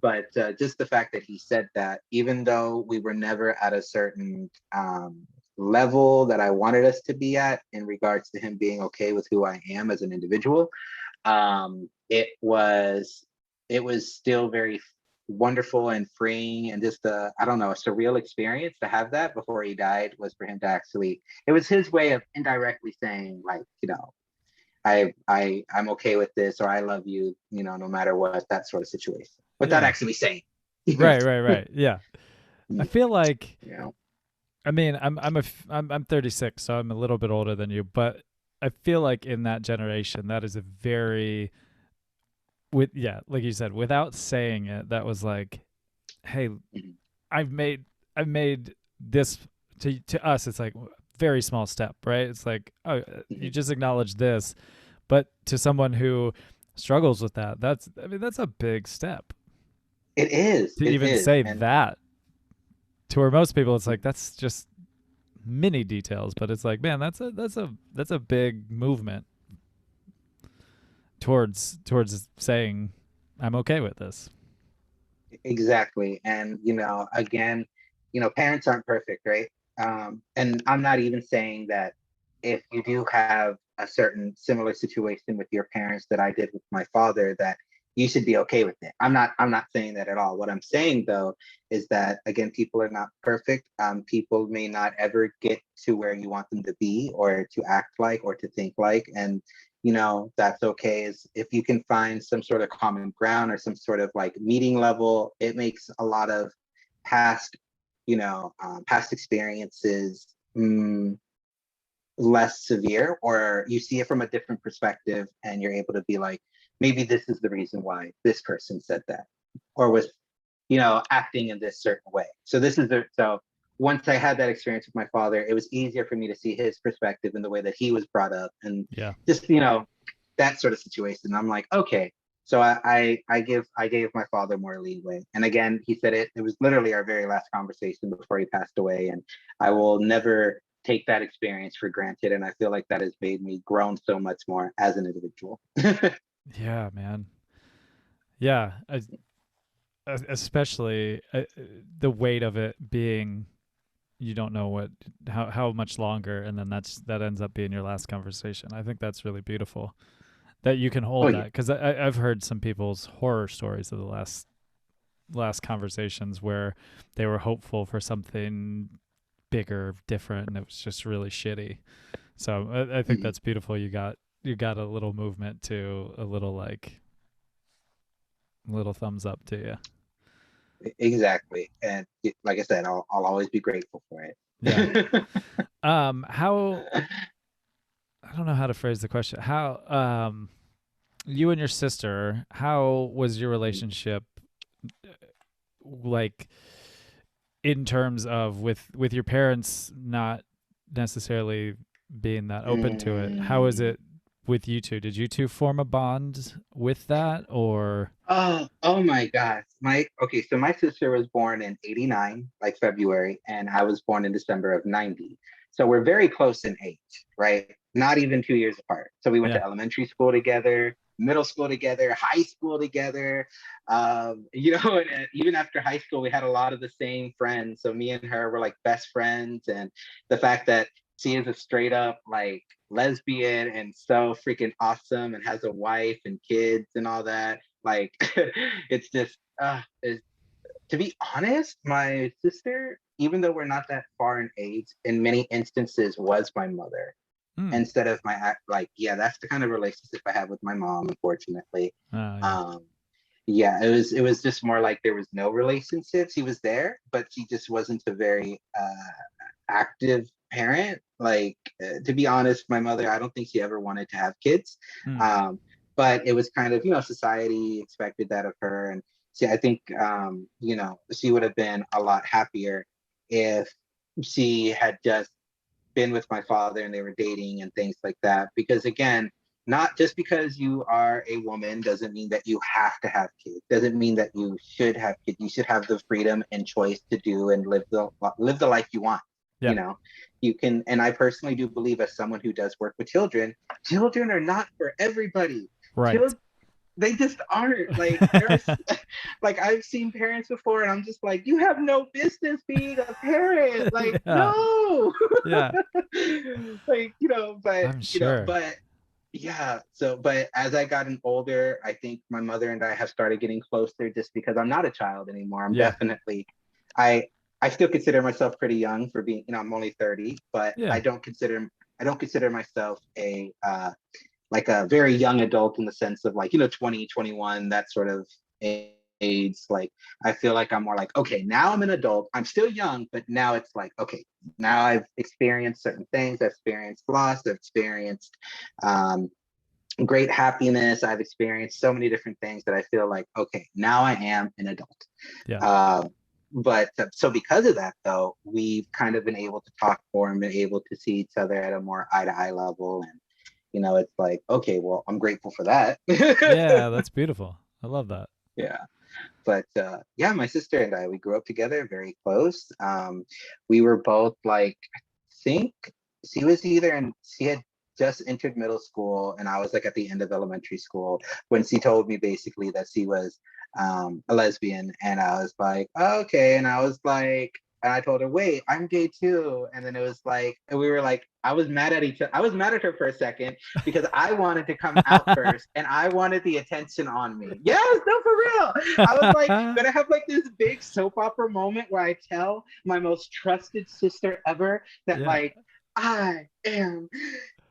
S2: but just the fact that he said that, even though we were never at a certain level that I wanted us to be at in regards to him being okay with who I am as an individual, it was still very wonderful and freeing and just I don't know, a surreal experience to have that before he died was for him to actually, it was his way of indirectly saying like, I'm okay with this, or I love you, no matter what, that sort of situation. Without
S1: Yeah.
S2: actually saying,
S1: Right. Right. Right. Yeah. I feel like
S2: you know,
S1: I mean, I'm 36, so I'm a little bit older than you, but I feel like in that generation, that is a very with yeah, like you said, without saying it, that was like, hey,
S2: Mhm.
S1: I've made I've made this to us. It's like very small step, right? It's like oh, you
S2: Mhm.
S1: just acknowledge this, but to someone who struggles with that, that's I mean that's a big step
S2: It is,
S1: to
S2: it
S1: even
S2: is,
S1: say
S2: and
S1: that. To where most people, it's like that's just mini details, but it's like, man, that's a big movement towards saying I'm okay with this.
S2: exactly, and again, parents aren't perfect, right? And I'm not even saying that if you do have a certain similar situation with your parents that I did with my father, that you should be okay with it. I'm not saying that at all. What I'm saying though is that again, people are not perfect. People may not ever get to where you want them to be or to act like or to think like, and that's okay. Is if you can find some sort of common ground or some sort of like meeting level, it makes a lot of past past experiences less severe, or you see it from a different perspective and you're able to be like, maybe this is the reason why this person said that or was acting in this certain way. So once I had that experience with my father, it was easier for me to see his perspective in the way that he was brought up and
S1: Yeah.
S2: just that sort of situation. I'm like, okay. So I gave my father more leeway. And again, he said it was literally our very last conversation before he passed away. And I will never take that experience for granted. And I feel like that has made me grown so much more as an individual.
S1: Yeah, man. Yeah, especially the weight of it being you don't know what how much longer, and then that ends up being your last conversation. I think that's really beautiful that you can
S2: Oh
S1: hold
S2: yeah.
S1: that because I've heard some people's horror stories of the last conversations where they were hopeful for something bigger, different, and it was just really shitty. So I think that's beautiful. You got a little movement to a little little thumbs up to you.
S2: Exactly. And like I said, I'll always be grateful for it.
S1: Yeah. How, I don't know how to phrase the question. How you and your sister, how was your relationship like in terms of with your parents not necessarily being that open to it? How is it with you two? Did you two form a bond with that, or?
S2: Oh my gosh. So my sister was born in 89, like February, and I was born in December of 90. So we're very close in age, right? Not even 2 years apart. So we went
S1: Yeah.
S2: to elementary school together, middle school together, high school together. And even after high school, we had a lot of the same friends. So me and her were like best friends. And the fact that she is a straight up like lesbian and so freaking awesome and has a wife and kids and all that. Like it's just to be honest, my sister, even though we're not that far in age, in many instances was my mother instead of yeah, that's the kind of relationship I have with my mom, unfortunately.
S1: Yeah.
S2: Um yeah, it was just more like there was no relationship. She was there, but she just wasn't a very active parent. Like to be honest, my mother, I don't think she ever wanted to have kids. Um, but it was kind of, society expected that of her. And I think, she would have been a lot happier if she had just been with my father and they were dating and things like that. Because again, not just because you are a woman doesn't mean that you have to have kids. Doesn't mean that you should have kids. You should have the freedom and choice to do and live the life you want.
S1: Yeah.
S2: You can, and I personally do believe, as someone who does work with children are not for everybody.
S1: Right.
S2: They just aren't. Like like I've seen parents before and I'm just like, you have no business being a parent. Like, no.
S1: Yeah.
S2: Like, but
S1: I'm sure.
S2: but yeah. So, but as I gotten older, I think my mother and I have started getting closer just because I'm not a child anymore. I'm definitely, I still consider myself pretty young for being, I'm only 30, but I don't consider myself like a very young adult in the sense of like, 20, 21, that sort of age. Like, I feel like I'm more like, okay, now I'm an adult. I'm still young, but now it's like, okay, now I've experienced certain things. I've experienced loss. I've experienced great happiness. I've experienced so many different things that I feel like, okay, now I am an adult.
S1: Yeah.
S2: But so because of that, though, we've kind of been able to talk more and been able to see each other at a more eye-to-eye level. And, it's like, okay, well, I'm grateful for that.
S1: Yeah, that's beautiful. I love that.
S2: Yeah. But yeah, my sister and I, we grew up together, very close. We were both like, I think she had just entered middle school and I was like at the end of elementary school when she told me basically that she was a lesbian. And I was like, oh, okay. And I was like, and I told her, wait, I'm gay too. And then it was like, and we were like, I was mad at each other. I was mad at her for a second because I wanted to come out first and I wanted the attention on me. Yes, no, for real. I was like, gonna have like this big soap opera moment where I tell my most trusted sister ever that like, I am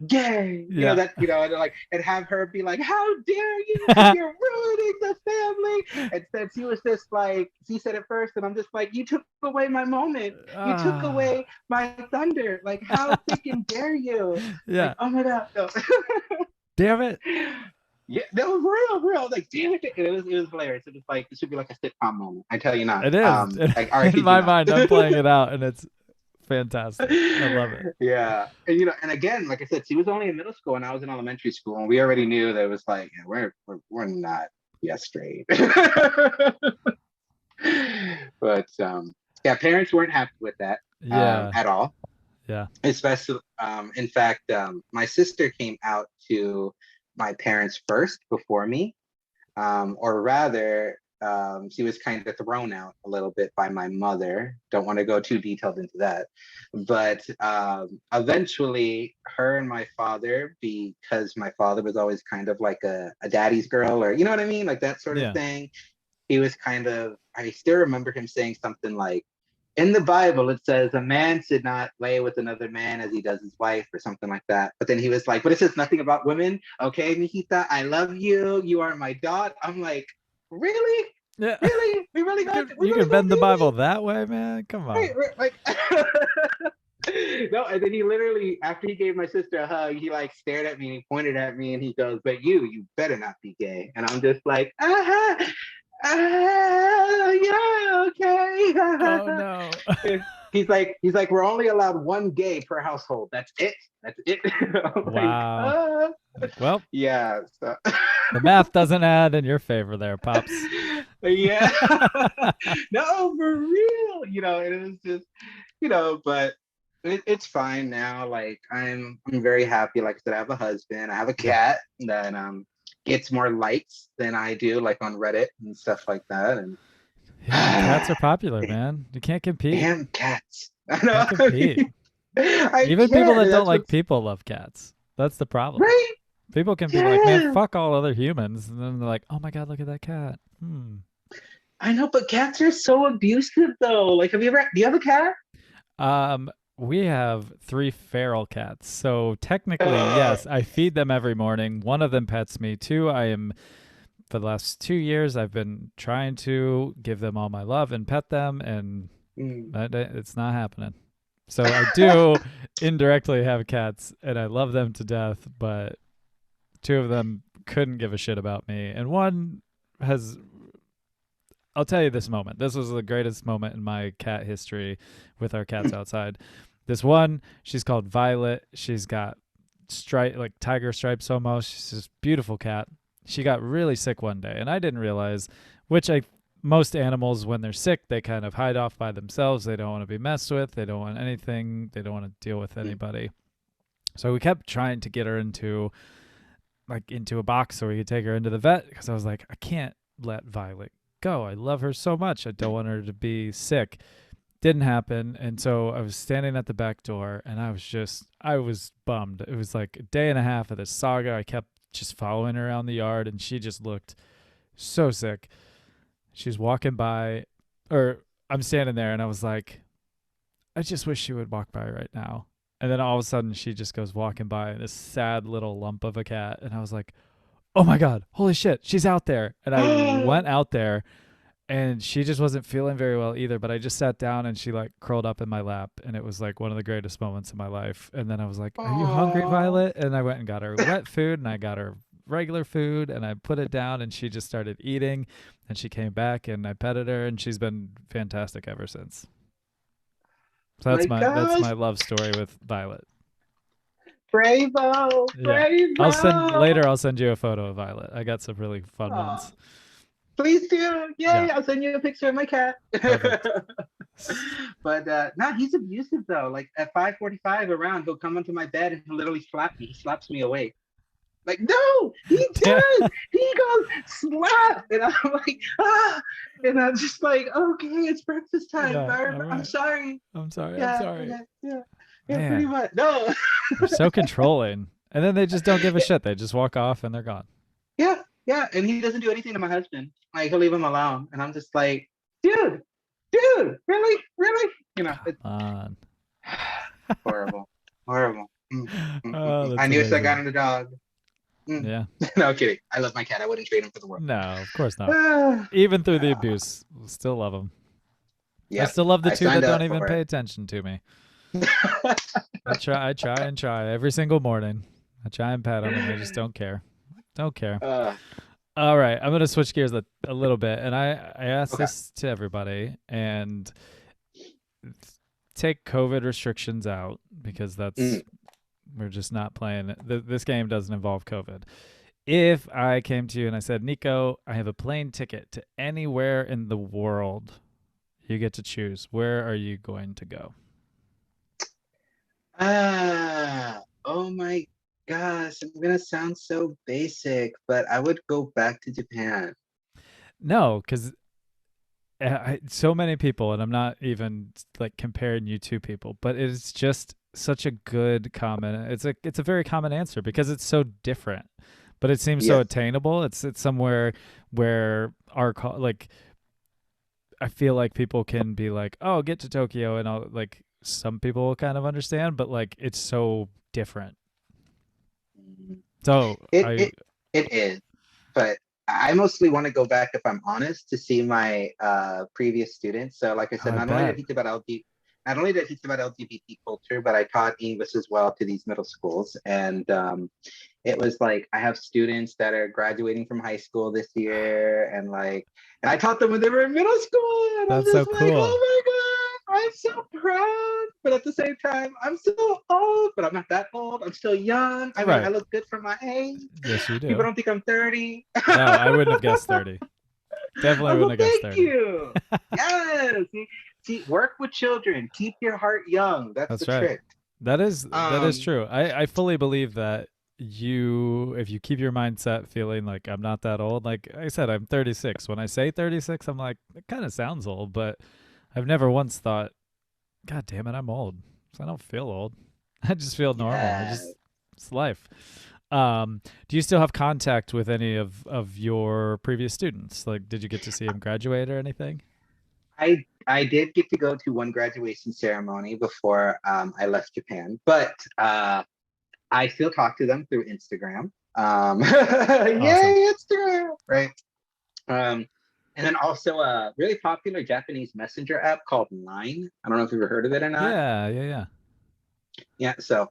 S2: gay, and like, and have her be like, how dare you, you're ruining the family. And then she was just like, she said it first and I'm just like, you took away my moment, you took away my thunder, like how freaking dare you. Like, oh my god, no.
S1: Damn it.
S2: Yeah, that was real. Like, damn it. It was hilarious. It was like, it should be like a sitcom moment, I tell you not.
S1: It is.
S2: Like,
S1: in my mind, I'm playing it out and it's fantastic. I love it.
S2: Yeah. And and again, like I said, she was only in middle school and I was in elementary school, and we already knew that it was like, yeah, we're not yet straight. But yeah, parents weren't happy with that at all.
S1: Yeah.
S2: Especially in fact, my sister came out to my parents first before me. Or rather, she was kind of thrown out a little bit by my mother. Don't want to go too detailed into that. But eventually, her and my father, because my father was always kind of like a daddy's girl, or you know what I mean? Like that sort of thing. He was kind of, I still remember him saying something like, in the Bible, it says a man should not lay with another man as he does his wife or something like that. But then he was like, but it says nothing about women. Okay, mijita, I love you. You are my daughter. I'm like, really?
S1: Yeah.
S2: Really? We really
S1: You
S2: got
S1: can,
S2: we
S1: you
S2: really
S1: can
S2: gonna
S1: bend the
S2: do
S1: Bible that way, man. Come on.
S2: this? Right, like no, and then he literally, after he gave my sister a hug, he like stared at me and he pointed at me and he goes, but you better not be gay. And I'm just like, yeah,
S1: Oh
S2: okay.
S1: no.
S2: He's like, we're only allowed one gay per household. That's it. That's it. I'm like,
S1: Wow. Well,
S2: yeah. So
S1: the math doesn't add in your favor there, Pops.
S2: yeah. No, for real. And it was just, but it's fine now. Like I'm very happy. Like I said, I have a husband. I have a cat that gets more likes than I do, like on Reddit and stuff like that. And
S1: Yeah, cats are popular, man. You can't compete.
S2: damn cats. I
S1: Can't
S2: know.
S1: compete.
S2: I
S1: Even people
S2: can't.
S1: that don't
S2: That's
S1: like
S2: what's
S1: people love cats. That's the problem.
S2: right.
S1: People can be like, man,
S2: Yeah.
S1: fuck all other humans. And then they're like, oh my God, look at that cat.
S2: I know, but cats are so abusive though. Like, do you have a cat?
S1: We have 3 feral cats. So technically,
S2: Uh,
S1: yes, I feed them every morning. One of them pets me. 2, for the last 2 years, I've been trying to give them all my love and pet them, and
S2: mm.
S1: it's not happening. So I do indirectly have cats, and I love them to death, but 2 of them couldn't give a shit about me. And one has, I'll tell you this moment. This was the greatest moment in my cat history with our cats outside. This one, she's called Violet. She's got like tiger stripes almost. She's this beautiful cat. She got really sick one day, and I didn't realize, most animals, when they're sick, they kind of hide off by themselves. They don't want to be messed with. They don't want anything. They don't want to deal with anybody. So we kept trying to get her into a box so we could take her into the vet, because I was like, I can't let Violet go. I love her so much. I don't want her to be sick. Didn't happen. And so I was standing at the back door, and I was bummed. It was like a day and a half of this saga. I kept just following her around the yard, and she just looked so sick. She's walking by, or I'm standing there, and I was like, I just wish she would walk by right now. And then all of a sudden, she just goes walking by, this sad little lump of a cat. And I was like, oh my God, holy shit, she's out there. And I went out there, and she just wasn't feeling very well either. But I just sat down, and she like curled up in my lap, and it was like one of the greatest moments of my life. And then I was like, are you hungry, Violet? And I went and got her wet food, and I got her regular food, and I put it down, and she just started eating, and she came back, and I petted her, and she's been fantastic ever since. So
S2: My
S1: that's
S2: gosh,
S1: my love story with Violet.
S2: bravo,
S1: Yeah.
S2: bravo.
S1: I'll send you a photo of Violet. I got some really fun
S2: Aw,
S1: ones.
S2: please do.
S1: Yeah.
S2: Yay, I'll send you a picture of my cat.
S1: Perfect.
S2: But no, he's abusive though. Like at 5:45 around, he'll come onto my bed and he'll literally slap me. He slaps me awake. Like, no, he
S1: Yeah.
S2: does. He goes slap, and I'm like, ah, and I'm just like, okay, it's breakfast time.
S1: Yeah. All
S2: I'm
S1: right.
S2: sorry.
S1: I'm sorry.
S2: Yeah,
S1: sorry.
S2: yeah, pretty
S1: Man,
S2: much. No.
S1: they're so controlling. And then they just don't give a shit. They just walk off and they're gone.
S2: Yeah, and he doesn't do anything to my husband. Like he'll leave him alone, and I'm just like, dude, really, it's
S1: On.
S2: horrible, horrible.
S1: Oh, that's
S2: I knew I got
S1: amazing.
S2: him the dog.
S1: Yeah.
S2: No kidding. I love my cat. I wouldn't trade him for the world.
S1: No, of course not. Even through the abuse, still love them. I
S2: Yeah,
S1: still love the
S2: I
S1: 2 that
S2: signed
S1: don't
S2: up
S1: even
S2: for
S1: pay
S2: it.
S1: attention to me. I try every single morning. I try and pet them, and they just don't care. Don't care.
S2: uh,
S1: All right, I'm gonna switch gears a little bit, and I asked
S2: okay.
S1: this to everybody, and take COVID restrictions out, because
S2: Mm.
S1: we're just not playing it. This game doesn't involve COVID. If I came to you and I said, Nico, I have a plane ticket to anywhere in the world, you get to choose. Where are you going to go?
S2: Oh my gosh, I'm gonna sound so basic, but I would go back to Japan.
S1: No, because so many people, and I'm not even like comparing you to people, but it's just such a good comment. It's a very common answer because it's so different, but it seems so
S2: Yes.
S1: attainable. It's somewhere where like I feel like people can be like, oh, get to Tokyo, and I'll like some people will kind of understand, but like it's so different.
S2: Mhm.
S1: So
S2: It
S1: I
S2: it it is, but I mostly want to go back, if I'm honest, to see my previous students. So, like I said,
S1: I bet.
S2: not only did I teach about LGBT culture, but I taught English as well to these middle schools, and it was like I have students that are graduating from high school this year, and I taught them when they were in middle school, and I'm
S1: That's so
S2: just like,
S1: cool.
S2: oh my god, I'm so proud, but at the same time, I'm so old, but I'm not that old. I'm still young. I mean, I
S1: Right.
S2: look good for my age.
S1: Yes, you
S2: People
S1: do.
S2: don't think I'm 30.
S1: No, I wouldn't have guessed 30. Definitely
S2: Oh,
S1: wouldn't
S2: well,
S1: have guessed
S2: thank
S1: 30.
S2: you. Yes. See, work with children. Keep your heart young. That's the
S1: That's right.
S2: trick.
S1: That is
S2: Um,
S1: true. I fully believe that you if you keep your mindset feeling like I'm not that old, like I said, I'm 36. When I say 36, I'm like, it kind of sounds old, but I've never once thought, God damn it, I'm old. So I don't feel old. I just feel normal.
S2: yeah.
S1: It's life. Do you still have contact with any of your previous students? Like, did you get to see them graduate or anything?
S2: I did get to go to one graduation ceremony before I left Japan, but I still talk to them through Instagram.
S1: Awesome.
S2: Yay, Instagram, right? Um, and then also a really popular Japanese messenger app called Line. I don't know if you've ever heard of it or not.
S1: Yeah, yeah, yeah.
S2: Yeah, so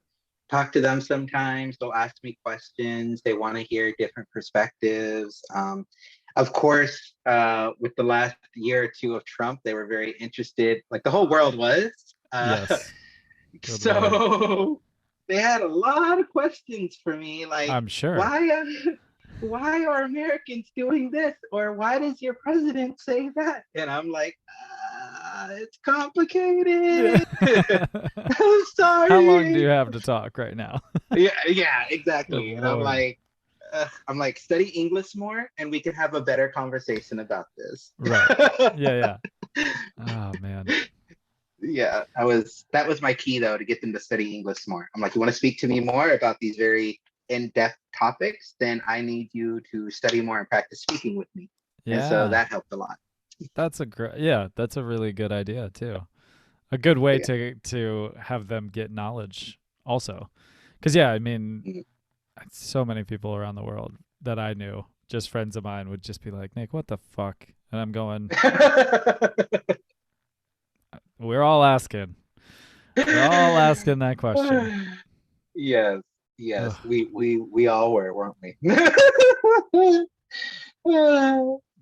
S2: talk to them sometimes. They'll ask me questions. They want to hear different perspectives. Of course, with the last year or two of Trump, they were very interested, like the whole world was.
S1: Yes. Good lord.
S2: So they had a lot of questions for me, like
S1: I'm sure.
S2: why why are Americans doing this, or why does your president say that? And I'm like, it's complicated. I'm
S1: How long do you
S2: sorry.
S1: have to talk right now?
S2: Yeah, yeah,
S1: Good
S2: exactly. And
S1: lord.
S2: I'm like, study English more, and we can have a better conversation about this.
S1: Right. Yeah, yeah. Oh man.
S2: Yeah, that was my key though, to get them to study English more. I'm like, you want to speak to me more about these very in-depth topics, then I need you to study more and practice speaking with me. And so
S1: Yeah.
S2: that helped a lot.
S1: That's a great yeah, that's a really good idea too. A good way
S2: Yeah.
S1: to have them get knowledge also. Cuz yeah, I mean,
S2: Mm.
S1: so many people around the world that I knew, just friends of mine would just be like, "Nick, what the fuck?" And I'm going, "We're all asking. We're all asking that question."
S2: Yes,
S1: Ugh,
S2: yes, we all were, weren't we?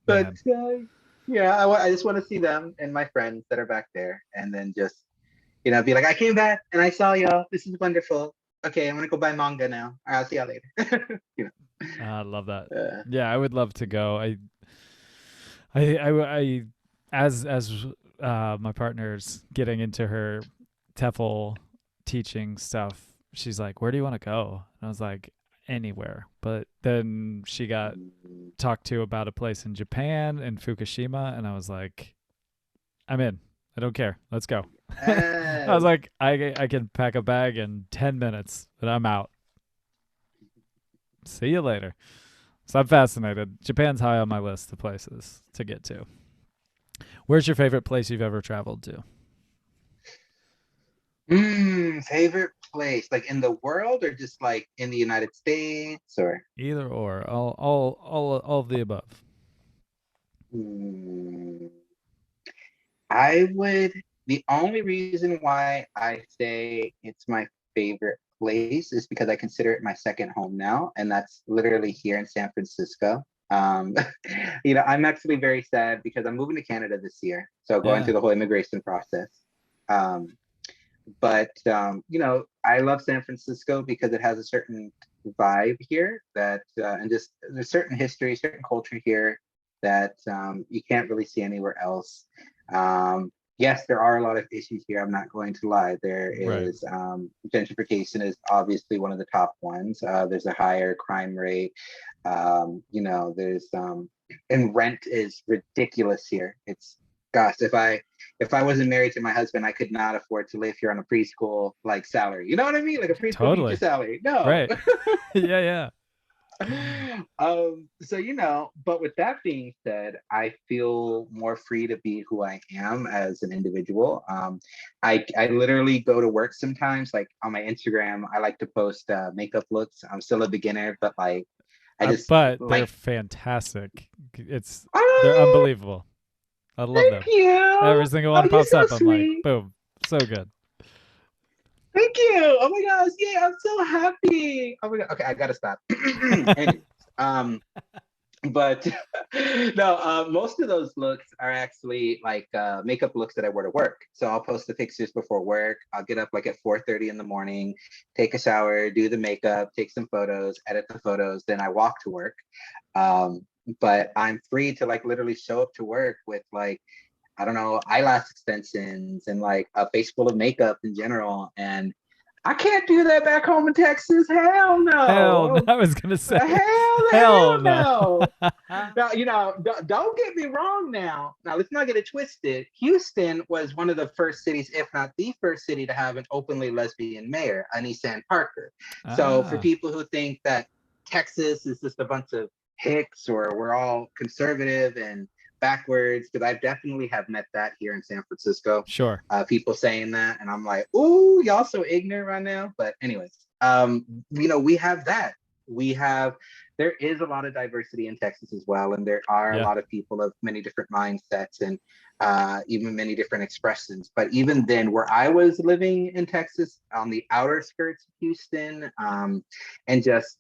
S2: But
S1: man.
S2: yeah, I just want to see them and my friends that are back there, and then just be like, I came back and I saw y'all. This is wonderful. Okay, I'm gonna go buy manga now. All right, I'll see y'all later. you
S1: I love that.
S2: know,
S1: Yeah, I would love to go. I as my partner's getting into her TEFL teaching stuff, she's like, "Where do you want to go?" And I was like, "Anywhere." But then she got talked to about a place in Japan in Fukushima, and I was like, "I'm in. I don't care. Let's go." I was
S2: yes.
S1: like, I can pack a bag in 10 minutes, and I'm out. See you later. So I'm fascinated. Japan's high on my list of places to get to. Where's your favorite place you've ever traveled to?
S2: Favorite place, like in the world, or just like in the United States, or
S1: Either or, all of the above.
S2: mm, I would. The only reason why I say it's my favorite place is because I consider it my second home now, and that's literally here in San Francisco. Um, I'm actually very sad because I'm moving to Canada this year, so going
S1: Yeah,
S2: through the whole immigration process. Um, but I love San Francisco because it has a certain vibe here and just there's certain history, certain culture here that you can't really see anywhere else. Yes, there are a lot of issues here. I'm not going to lie. There
S1: right.
S2: is gentrification is obviously one of the top ones. There's a higher crime rate. There's and rent is ridiculous here. It's gosh, if I wasn't married to my husband, I could not afford to live here on a preschool like salary. You know what I mean? Like a preschool teacher
S1: Totally.
S2: salary. No.
S1: Right. Yeah, yeah.
S2: So but with that being said, I feel more free to be who I am as an individual. I literally go to work sometimes, like on my Instagram, I like to post makeup looks. I'm still a beginner, but like I just
S1: But they're
S2: like,
S1: fantastic. They're
S2: oh,
S1: unbelievable. I love
S2: thank
S1: them. Every
S2: you.
S1: single
S2: Oh,
S1: one
S2: you're
S1: pops
S2: so
S1: up. I'm like,
S2: sweet.
S1: boom, so good.
S2: Thank you. Oh my gosh. Yeah, I'm so happy. Oh my god. Okay, I gotta stop. Anyways, um, but no, most of those looks are actually like makeup looks that I wear to work. So I'll post the pictures before work. I'll get up like at 4:30 in the morning, take a shower, do the makeup, take some photos, edit the photos, then I walk to work. Um, but I'm free to like literally show up to work with like, I don't know, eyelash extensions and like a face full of makeup in general. And I can't do that back home in Texas. Hell
S1: Hell no.
S2: no.
S1: I was going to say, hell
S2: Hell
S1: no.
S2: no. Now, don't get me wrong now. Now, let's not get it twisted. Houston was one of the first cities, if not the first city, to have an openly lesbian mayor, Anisan Parker. So, for
S1: Ah,
S2: people who think that Texas is just a bunch of hicks or we're all conservative and backwards, because I definitely have met that here in San Francisco.
S1: sure.
S2: People saying that, and I'm like, "Ooh, y'all so ignorant right now." But anyways, we have that. We have there is a lot of diversity in Texas as well, and there are a
S1: Yeah.
S2: lot of people of many different mindsets and even many different expressions. But even then, where I was living in Texas, on the outer skirts of Houston, and just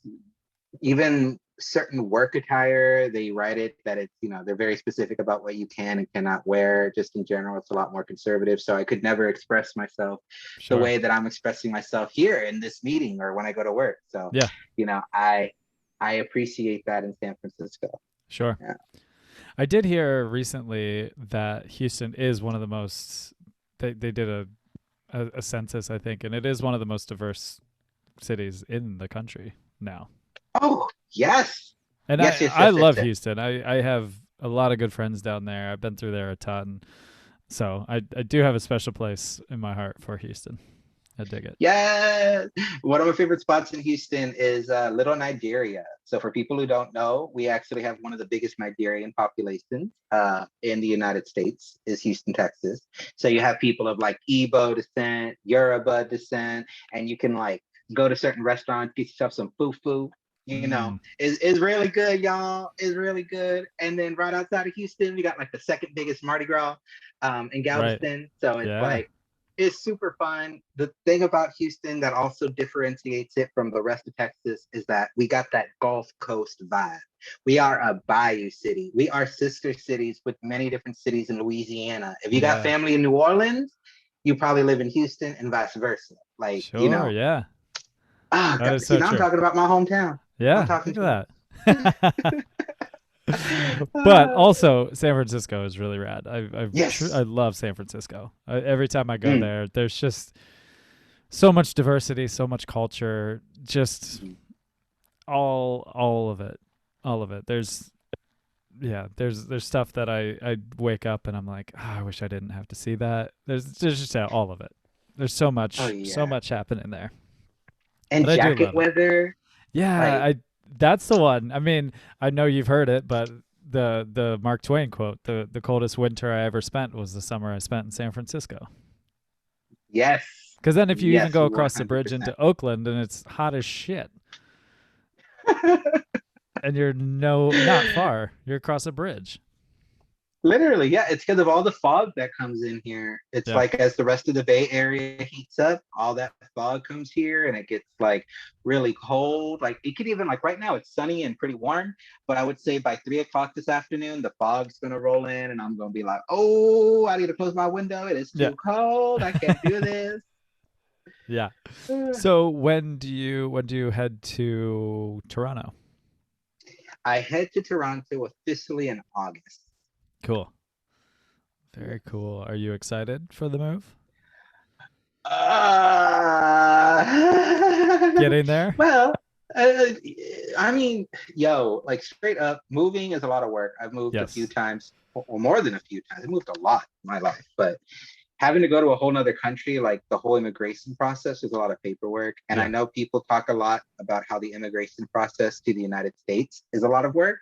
S2: even certain work attire, they write it that it's, they're very specific about what you can and cannot wear. Just in general, it's a lot more conservative. So I could never express myself the
S1: Sure.
S2: way that I'm expressing myself here in this meeting or when I go to work. So,
S1: Yeah.
S2: you know, I I appreciate that in San Francisco.
S1: Sure.
S2: Yeah.
S1: I did hear recently that Houston is one of the most, they did a census, I think, and it is one of the most diverse cities in the country now.
S2: Oh, yes.
S1: And
S2: Yes, yes,
S1: I
S2: yes, yes,
S1: love
S2: yes.
S1: Houston. I have a lot of good friends down there. I've been through there a ton. So I do have a special place in my heart for Houston. I dig it.
S2: Yeah, one of my favorite spots in Houston is Little Nigeria. So for people who don't know, we actually have one of the biggest Nigerian populations in the United States is Houston, Texas. So you have people of like Igbo descent, Yoruba descent, and you can like go to certain restaurants, get yourself some fufu.
S1: Mm,
S2: Is really good, y'all. Is really good. And then right outside of Houston, we got like the second biggest Mardi Gras in
S1: right.
S2: Galveston. So it's
S1: Yeah.
S2: like it's super fun. The thing about Houston that also differentiates it from the rest of Texas is that we got that Gulf Coast vibe. We are a bayou city. We are sister cities with many different cities in Louisiana. If you got
S1: Yeah.
S2: family in New Orleans, you probably live in Houston and vice versa. Like,
S1: Sure. Yeah. That
S2: God,
S1: is
S2: see,
S1: so
S2: now I'm
S1: true.
S2: talking about my hometown. I'm
S1: Yeah.
S2: talking
S1: Look
S2: to
S1: at that. But also, San Francisco is really rad. I
S2: yes.
S1: love San Francisco. Every time I go
S2: Mm.
S1: there, there's just so much diversity, so much culture, just all of it, all of it. There's stuff that I wake up and I'm like, oh, I wish I didn't have to see that. There's just all of it. There's
S2: Oh
S1: so
S2: yeah.
S1: much happening there,
S2: And
S1: but I do
S2: jacket
S1: love it.
S2: weather,
S1: Yeah,
S2: like
S1: I that's the one. I mean, I know you've heard it, but the Mark Twain quote, the coldest winter I ever spent was the summer I spent in San Francisco.
S2: yes.
S1: Because then if you even
S2: Yes,
S1: go across the bridge
S2: 100%.
S1: into Oakland and it's hot as shit, and you're not far, you're across a bridge.
S2: Literally, yeah, it's because of all the fog that comes in here. It's
S1: Yeah,
S2: like as the rest of the Bay Area heats up, all that fog comes here and it gets like really cold. Like it could even like right now it's sunny and pretty warm, but I would say by 3 o'clock this afternoon, the fog's gonna roll in and I'm gonna be like, oh, I need to close my window. It is
S1: yeah,
S2: too cold. I can't do this.
S1: yeah. So when do you head to Toronto?
S2: I head to Toronto officially in August.
S1: Cool.
S2: Yeah.
S1: Very cool. Are you excited for the move?
S2: Uh,
S1: Getting there?
S2: well, uh, I mean, like straight up, moving is a lot of work. I've moved a few
S1: Yes.
S2: times, or more than a few times. I moved a lot in my life, but having to go to a whole nother country, like the whole immigration process is a lot of paperwork. And I
S1: Yeah.
S2: know people talk a lot about how the immigration process to the United States is a lot of work,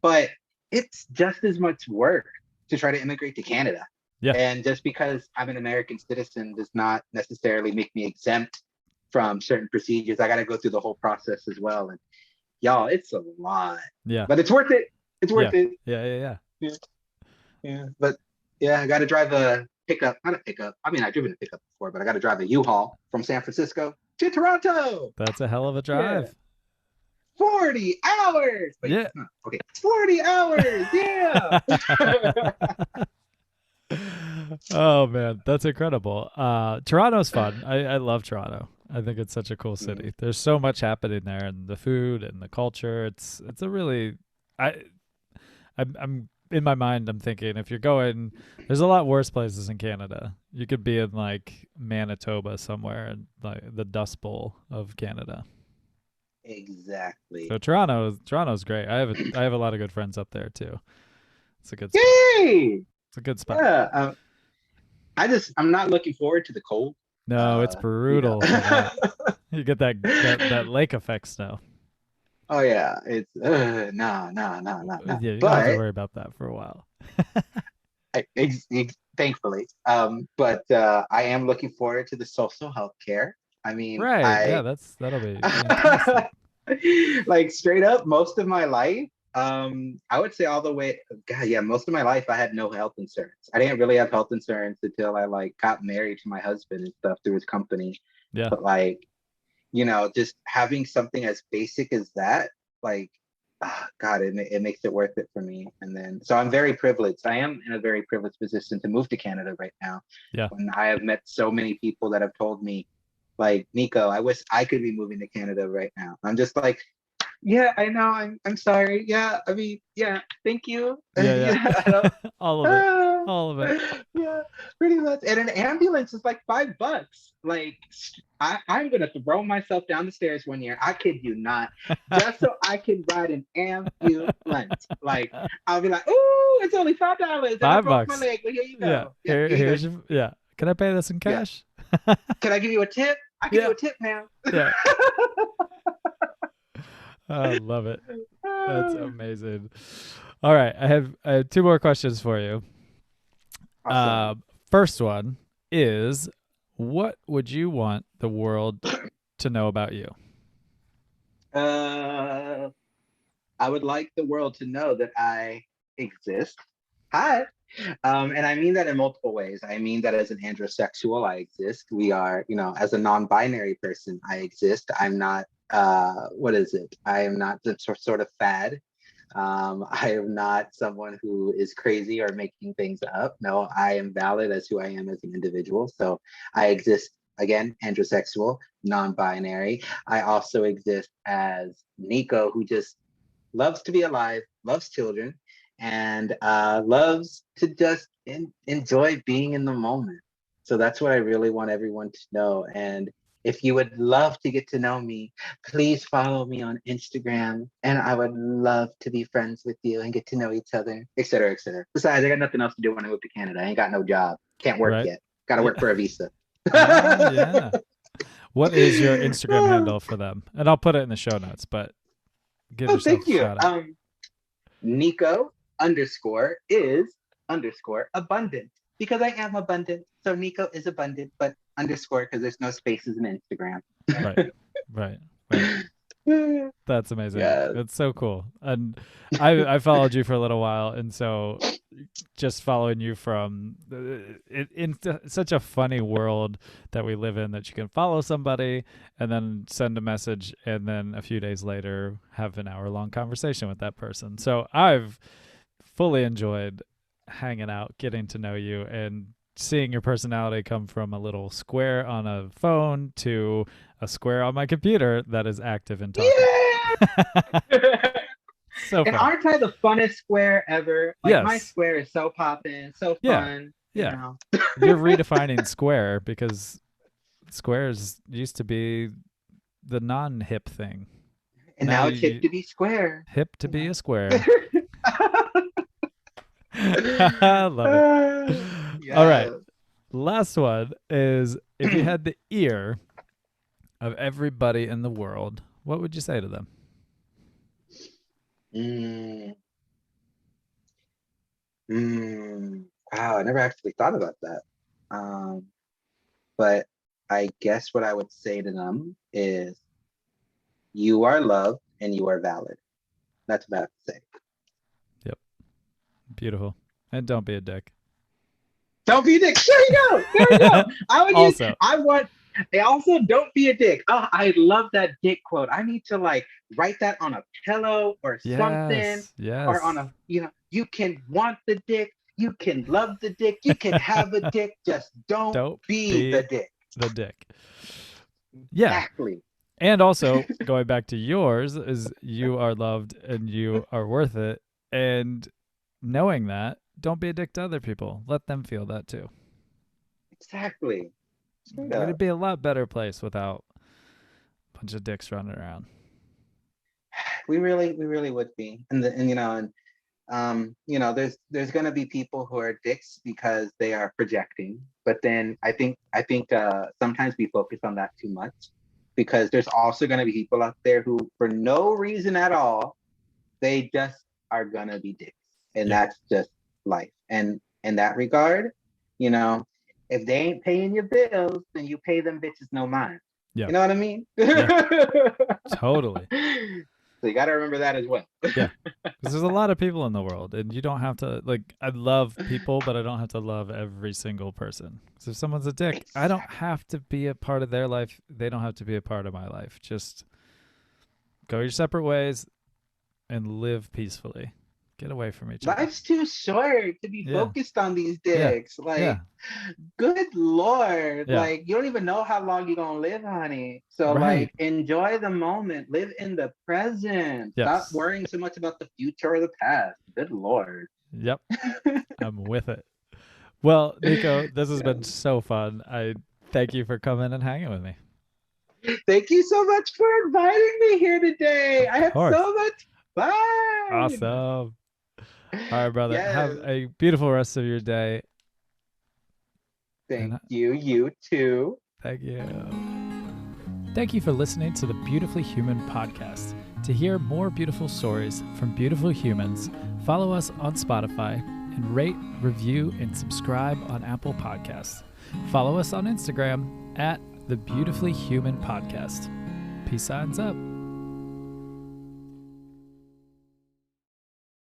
S2: but it's just as much work to try to immigrate to Canada.
S1: Yeah.
S2: And just because I'm an American citizen does not necessarily make me exempt from certain procedures. I got to go through the whole process as well. And y'all, it's a lot,
S1: Yeah.
S2: but it's worth it. It's
S1: Yeah.
S2: worth it.
S1: Yeah. Yeah. Yeah.
S2: Yeah. Yeah. But yeah, I got to drive a pickup, not a pickup. I mean, I've driven a pickup before, but I got to drive a U-Haul from San Francisco to Toronto.
S1: That's a hell of a
S2: Yeah.
S1: drive.
S2: 40 hours. Wait,
S1: Yeah.
S2: okay. 40 hours. Yeah.
S1: Oh man, that's incredible. Toronto's fun. I love Toronto. I think it's such a cool city. There's so much happening there, and the food and the culture. It's a really I I'm in my mind. I'm thinking if you're going, there's a lot worse places in Canada. You could be in like Manitoba somewhere, and like the Dust Bowl of Canada.
S2: Exactly.
S1: So Toronto's great. I have a lot of good friends up there too. It's a good spot.
S2: Yay!
S1: It's a good spot.
S2: Yeah. I'm not looking forward to the cold.
S1: No, it's
S2: You know.
S1: brutal for that. You get that lake effect snow.
S2: Oh yeah, it's no.
S1: Yeah, you don't have to
S2: But
S1: worry about that for a while.
S2: thankfully, but I am looking forward to the social health care. I mean,
S1: Right. Yeah, that'll be fantastic.
S2: like straight up, most of my life, I would say all the way, God, yeah, most of my life I had no health insurance. I didn't really have health insurance until I like got married to my husband and stuff through his company.
S1: Yeah.
S2: But like, just having something as basic as that, like, God, it makes it worth it for me. And then, so I'm very privileged. I am in a very privileged position to move to Canada right now.
S1: Yeah.
S2: And I have met so many people that have told me, like, Nico, I wish I could be moving to Canada right now. I'm just like, yeah, I know. I'm sorry. Yeah, I mean, yeah, thank you.
S1: Yeah. All of it. All of it.
S2: Yeah, pretty much. And an ambulance is like $5. Like, I'm gonna throw myself down the stairs one year. I kid you not, just so I can ride an ambulance. Like, I'll be like, ooh, it's only $5. And I broke my
S1: $5.
S2: leg. Well, here you
S1: Yeah.
S2: go.
S1: Here's your, yeah. Can I pay this in cash?
S2: Can I give you a tip? I can give you a tip now.
S1: Yeah. I love it. That's amazing. All right, I have two more questions for you.
S2: Awesome.
S1: First one is, what would you want the world to know about you?
S2: I would like the world to know that I exist. Hi. And I mean that in multiple ways. I mean that as an androsexual, I exist. We are, as a non-binary person, I exist. I'm not, what is it? I am not the sort of fad. I am not someone who is crazy or making things up. No, I am valid as who I am as an individual. So I exist, again, androsexual, non-binary. I also exist as Nico, who just loves to be alive, loves children, and loves to just enjoy being in the moment. So that's what I really want everyone to know. And if you would love to get to know me, please follow me on Instagram. And I would love to be friends with you and get to know each other, et cetera, et cetera. Besides, I got nothing else to do when I move to Canada. I ain't got no job. Can't work
S1: Right.
S2: yet. Got to work for a visa.
S1: Yeah. What is your Instagram handle for them? And I'll put it in the show notes, but give yourself
S2: thank you.
S1: a shout out.
S2: Nico_is_abundant. Because I am abundant. So Nico is abundant, but underscore because there's no spaces in Instagram.
S1: Right. That's amazing.
S2: Yes.
S1: It's so cool. And I followed you for a little while, and so just following you from in such a funny world that we live in, that you can follow somebody and then send a message, and then a few days later have an hour-long conversation with that person. So I've fully enjoyed hanging out, getting to know you, and seeing your personality come from a little square on a phone to a square on my computer that is active and talking.
S2: Yeah!
S1: So
S2: and
S1: fun.
S2: aren't I the funnest square ever? Like,
S1: yes.
S2: My square is so popping, so fun.
S1: Yeah. You're redefining square, because squares used to be the non-hip thing.
S2: And now it's hip to be square.
S1: Hip to be a square. I love it.
S2: Yes.
S1: All right. Last one is, if you had the ear of everybody in the world, what would you say to them?
S2: Mm, wow, I never actually thought about that. Um, but I guess what I would say to them is, you are loved and you are valid. That's what I have to say.
S1: Yep. Beautiful. And don't be a dick.
S2: Don't be a dick. There you go. There you go. I would use,
S1: Also,
S2: I want, I also don't be a dick. Oh, I love that dick quote. I need to like write that on a pillow or something,
S1: yes,
S2: or
S1: yes.
S2: on a, you can want the dick, you can love the dick, you can have a dick, just don't
S1: Don't
S2: be
S1: be
S2: the dick.
S1: the dick. Yeah.
S2: Exactly.
S1: And also, going back to yours, is you are loved and you are worth it. And knowing that, don't be a dick to other people. Let them feel that too.
S2: Exactly. Straight
S1: It'd
S2: up.
S1: be a lot better place without a bunch of dicks running around.
S2: We really would be. There's going to be people who are dicks because they are projecting, but then I think sometimes we focus on that too much, because there's also going to be people out there who, for no reason at all, they just are going to be dicks, and
S1: Yeah.
S2: that's just life. And in that regard, you know if they ain't paying your bills, then you pay them bitches no mind.
S1: Yeah.
S2: You know what I mean?
S1: Yeah. Totally.
S2: So you got to remember that as well.
S1: Yeah. Because there's a lot of people in the world, and you don't have to, like, I love people, but I don't have to love every single person. So if someone's a dick, I don't
S2: Exactly.
S1: have to be a part of their life. They don't have to be a part of my life. Just go your separate ways and live peacefully. Get away from each other.
S2: Life's too short to be
S1: Yeah.
S2: focused on these
S1: Yeah.
S2: dicks.
S1: Yeah.
S2: Like, good Lord.
S1: Yeah.
S2: Like, you don't even know how long you're gonna live, honey. So
S1: Right.
S2: like, enjoy the moment. Live in the present. Stop
S1: Yes.
S2: worrying so much about the future or the past. Good Lord.
S1: Yep. I'm with it. Well, Nico, this has
S2: Yeah.
S1: been so fun. I thank you for coming and hanging with me.
S2: Thank you so much for inviting me here today.
S1: Of
S2: I had
S1: course.
S2: so much fun.
S1: Awesome. All right, brother. Have
S2: Yes.
S1: a beautiful rest of your day.
S2: Thank
S1: And
S2: you. You too.
S1: thank you. Thank you for listening to the Beautifully Human podcast. To hear more beautiful stories from beautiful humans, follow us on Spotify and rate, review, and subscribe on Apple Podcasts. Follow us on Instagram at the Beautifully Human Podcast. Peace signs up.